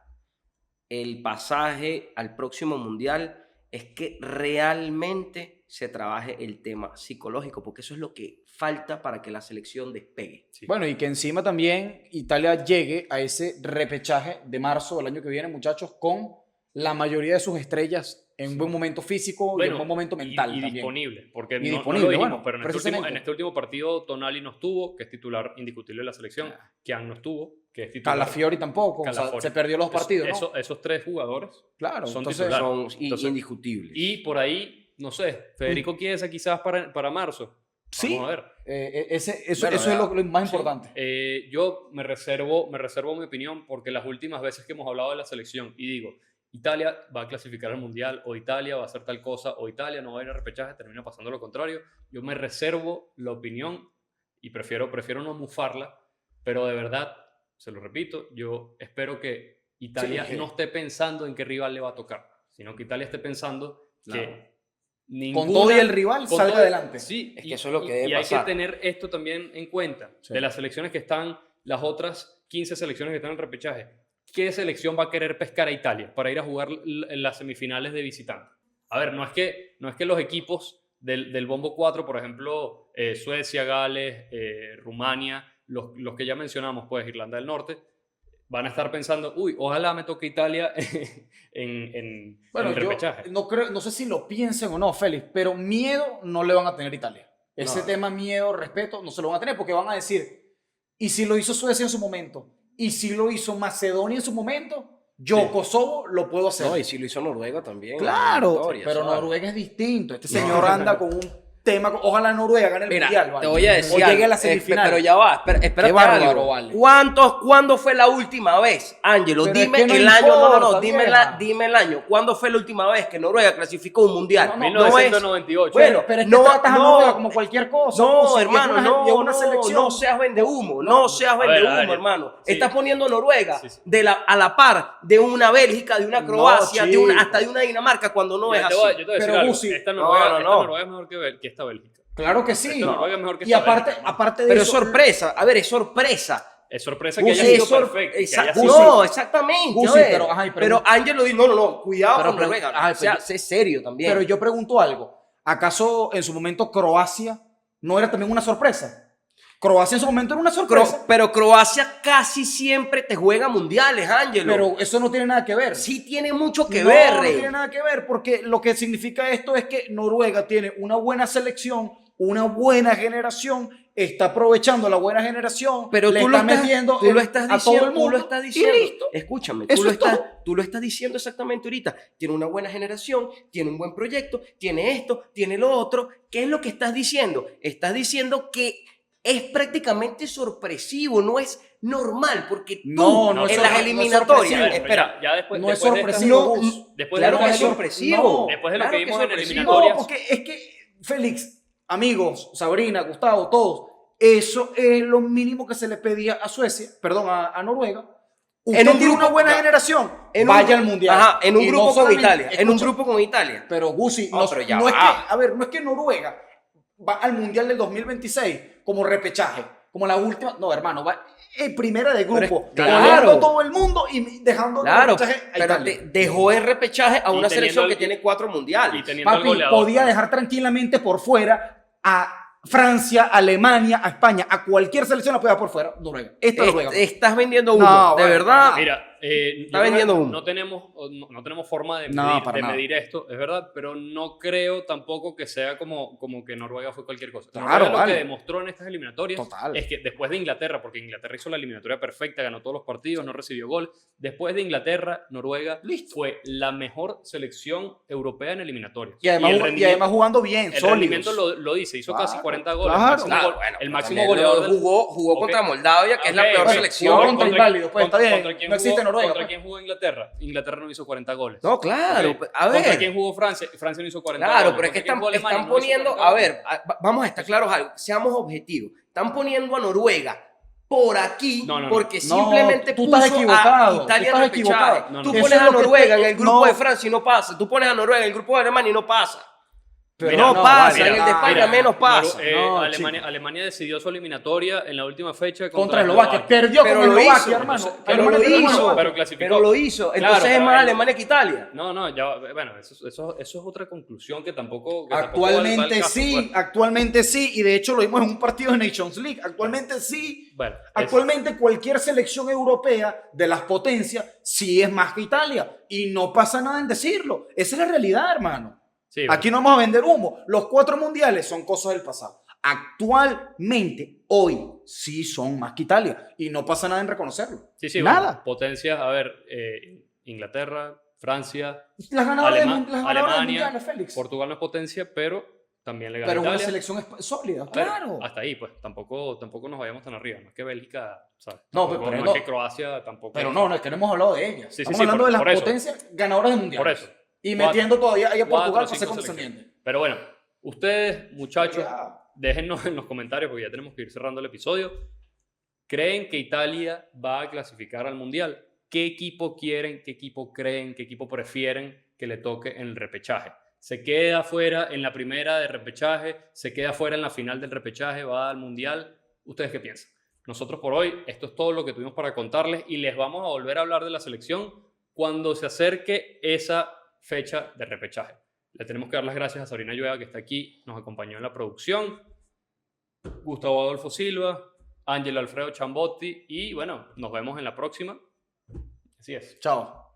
el pasaje al próximo mundial es que realmente se trabaje el tema psicológico, porque eso es lo que falta para que la selección despegue. Sí. Bueno, y que encima también Italia llegue a ese repechaje de marzo del año que viene, muchachos, con la mayoría de sus estrellas en un buen momento físico y en un buen momento mental. Y también. disponible, porque Y no disponible, lo dijimos, bueno, pero precisamente. en este último partido Tonali no estuvo, que es titular indiscutible de la selección, Kian no estuvo, que es titular. Calafiori tampoco, o sea, Calafiori. se perdió los partidos, ¿no? Esos tres jugadores Claro, son entonces, titulares. Son Entonces, indiscutibles. y por ahí, no sé, Federico Chiesa quizás para marzo. sí, Vamos a ver. eso Bueno, es lo más importante. Yo me reservo mi opinión porque las últimas veces que hemos hablado de la selección y digo, Italia va a clasificar al Mundial o Italia va a hacer tal cosa o Italia no va a ir a repechaje, termina pasando lo contrario. Yo me reservo la opinión y prefiero no mufarla, pero de verdad, se lo repito, yo espero que Italia Sí. no esté pensando en qué rival le va a tocar, sino que Italia esté pensando Claro. que ninguna, Con todo y el rival con salga todo- adelante. Sí, Es que eso es lo que debe y hay pasar. que tener esto también en cuenta. Sí. De las selecciones que están, las otras 15 selecciones que están en el repechaje, ¿qué selección va a querer pescar a Italia para ir a jugar en las semifinales de visitante? A ver, no es que los equipos del Bombo 4, por ejemplo, Suecia, Gales, Rumania, los que ya mencionamos, pues Irlanda del Norte, van a estar pensando, uy, ojalá me toque Italia en Bueno, el yo repechaje. no sé si lo piensen o no, Félix, pero miedo no le van a tener a Italia. Ese No. tema miedo, respeto, no se lo van a tener porque van a decir, ¿y si lo hizo Suecia en su momento? ¿Y si lo hizo Macedonia en su momento? Yo, Sí. Kosovo, lo puedo hacer. No, y si lo hizo Noruega también. Claro, victoria, pero ¿sabes? Noruega es distinto. Este señor anda con un tema. Ojalá Noruega gane el Mira, mundial. ¿vale? te voy a decir O llegue a la algo, semifinal. pero ya va, espérate Qué bárbaro, algo. vale. ¿Cuándo fue la última vez, Ángelo? Pero es Dime que no el año, importa, dime, vieja. dime el año. ¿Cuándo fue la última vez que Noruega clasificó un mundial? No, 1998. Bueno, Pero es que no, tratas a no. Noruega como cualquier cosa. No, pues, y es hermano, una- y es una selección. no seas vendehumo, no seas A ver, vendehumo, hermano. sí. Estás poniendo a Noruega Sí, sí. a la par de una Bélgica, de una No, Croacia, chico. hasta de una Dinamarca, cuando no es Mira, así. yo te voy a decir Pero, algo. Gusi, Esta no, Noruega, no, esta no. Noruega es mejor que esta Bélgica. Claro que sí. Esta Noruega es mejor que Y esta aparte, Bélgica, ¿no? aparte de Pero eso. es sorpresa, a ver, es sorpresa. Es sorpresa que Gusi, haya sido Es sor- perfecto. que Esa- haya Gusi, sido- no, exactamente. Gusi, a ver. pero, ajá, y pero Ángel lo dijo, no, cuidado Pero con pre- Noruega. ajá, O sea, pero- sé serio también. Pero yo pregunto algo. ¿Acaso en su momento Croacia no era también una sorpresa? Croacia en su momento era una sorpresa. Pero Croacia casi siempre te juega mundiales, Ángelo. Pero eso no tiene nada que ver. sí tiene mucho que No, ver, no Rey. tiene nada que ver, porque lo que significa esto es que Noruega tiene una buena selección, una buena generación, está aprovechando la buena generación, Pero le tú lo está estás, metiendo tú lo estás a diciendo, todo el mundo tú lo estás diciendo. y listo. Escúchame, Eso es todo. tú lo estás diciendo exactamente ahorita. Tiene una buena generación, tiene un buen proyecto, tiene esto, tiene lo otro. ¿Qué es lo que estás diciendo? Estás diciendo que es prácticamente sorpresivo, no es normal, porque tú No, no es en sor- las no es eliminatorias, sorpresivo. espera, ya después, No es después de esta- sorpresivo, no, Gus. después claro de que lo es que- sorpresivo. No, después de lo claro que que vimos es en sorpresivo. eliminatorias. No, porque es que, Félix, amigos, Sabrina, Gustavo, todos, eso es lo mínimo que se le pedía a Suecia, perdón, a Noruega. Usted En un tiene grupo- una buena generación, En un- vaya al mundial. Ajá, en un Y no grupo con solamente- Italia. En un escucha, grupo con Italia. Pero Gusi, No, pero ya no es que, va. a ver, no es que Noruega va al mundial del 2026 como repechaje, como la última, no, hermano, va en primera de grupo, Pero es- goleando claro. a todo el mundo y dejando el Claro, repechaje a pero Italia. dejó el repechaje a Y una teniendo selección el- que tiene 4 y mundiales. teniendo al Papi, goleador. podía dejar tranquilamente por fuera a Francia, a Alemania, a España, a cualquier selección la podía dejar por fuera, Noruega. Esta Noruega. Estás vendiendo humo, No, de bueno, verdad. Mira, Está vendiendo humo. no tenemos forma de No, medir, para nada. esto, es verdad, pero no creo tampoco que sea como que Noruega fue cualquier cosa. Claro, Noruega lo vale. que demostró en estas eliminatorias Total. es que después de Inglaterra, porque Inglaterra hizo la eliminatoria perfecta, ganó todos los partidos, no recibió gol, después de Inglaterra, Noruega fue la mejor selección europea en eliminatorias. Y además, el y rendimiento- además jugando bien, el sólidos. rendimiento lo dice, hizo casi Claro, 40 goles. claro. el máximo, Claro, gol- bueno, el máximo también goleador del jugó Ok. contra Moldavia, que es la Ok, peor bueno, selección. jugó contra Inválidos, pues, está bien. ¿Contra quién No existe jugó- Noruega, ¿Contra pues. quién jugó Inglaterra? Inglaterra no hizo 40 goles. No, claro. Ok. A ¿Contra ver. quién jugó Francia? Francia no hizo 40 Claro, goles. pero es que ¿Contra quién jugó Alemania? están No hizo poniendo, 40 a goles. ver, vamos a estar claros algo, seamos objetivos. Están poniendo a Noruega por aquí No, no, no. porque No, simplemente tú puso estás equivocado, a Italia tú en estás equivocado. repechaje. No, no. Tú Eso pones es a lo que Noruega en te- el grupo no. de Francia y no pasa. Tú pones a Noruega en el grupo de Alemania y no pasa. Pero no, no, pasa, vale, en el de España menos pasa. No, Alemania decidió su eliminatoria en la última fecha contra Eslovaquia. Perdió Pero con lo Eslovaquia, hizo, hermano. pero Alemania lo perdió con hizo, Eslovaquia. pero clasificó. pero lo hizo. Claro, Entonces es pero más él- Alemania que Italia. No, ya, bueno, eso es otra conclusión que tampoco. Que Actualmente tampoco va al caso, sí, pues. actualmente sí, y de hecho lo vimos en un partido de Nations League. Actualmente sí. Bueno, Actualmente cualquier selección europea de las potencias sí es más que Italia y no pasa nada en decirlo. Esa es la realidad, hermano. sí, bueno. Aquí no vamos a vender humo. Los 4 mundiales son cosas del pasado. Actualmente, hoy, sí son más que Italia y no pasa nada en reconocerlo. Sí, Nada. bueno, potencias, a ver, Inglaterra, Francia, Las ganadoras Alema- las ganadoras del Alemania, mundial, Félix. Portugal no es potencia, pero también le gana Pero una Italia. selección sólida, A ver, claro. hasta ahí, pues, tampoco nos vayamos tan arriba. No es que Bélgica, ¿sabes? No, Tampoco- pero no no. es que Croacia tampoco. Pero no, es que no hemos hablado de ellas. Sí, sí, Estamos sí, hablando de las por eso. potencias ganadoras del mundial. Por eso. Y Cuatro- metiendo todavía ahí a Portugal cuatro o para ser cinco condescendiente. Pero bueno, ustedes, muchachos, Ya. déjennos en los comentarios, porque ya tenemos que ir cerrando el episodio. ¿Creen que Italia va a clasificar al Mundial? ¿Qué equipo quieren, qué equipo creen, qué equipo prefieren que le toque en el repechaje? ¿Se queda fuera en la primera de repechaje? ¿Se queda fuera en la final del repechaje? ¿Va al Mundial? ¿Ustedes qué piensan? Nosotros por hoy, esto es todo lo que tuvimos para contarles y les vamos a volver a hablar de la selección cuando se acerque esa fecha de repechaje. Le tenemos que dar las gracias a Sabrina Llueva, que está aquí, nos acompañó en la producción, Gustavo Adolfo Silva, Ángel Alfredo Chambotti y bueno, nos vemos en la próxima. Así es. Chao.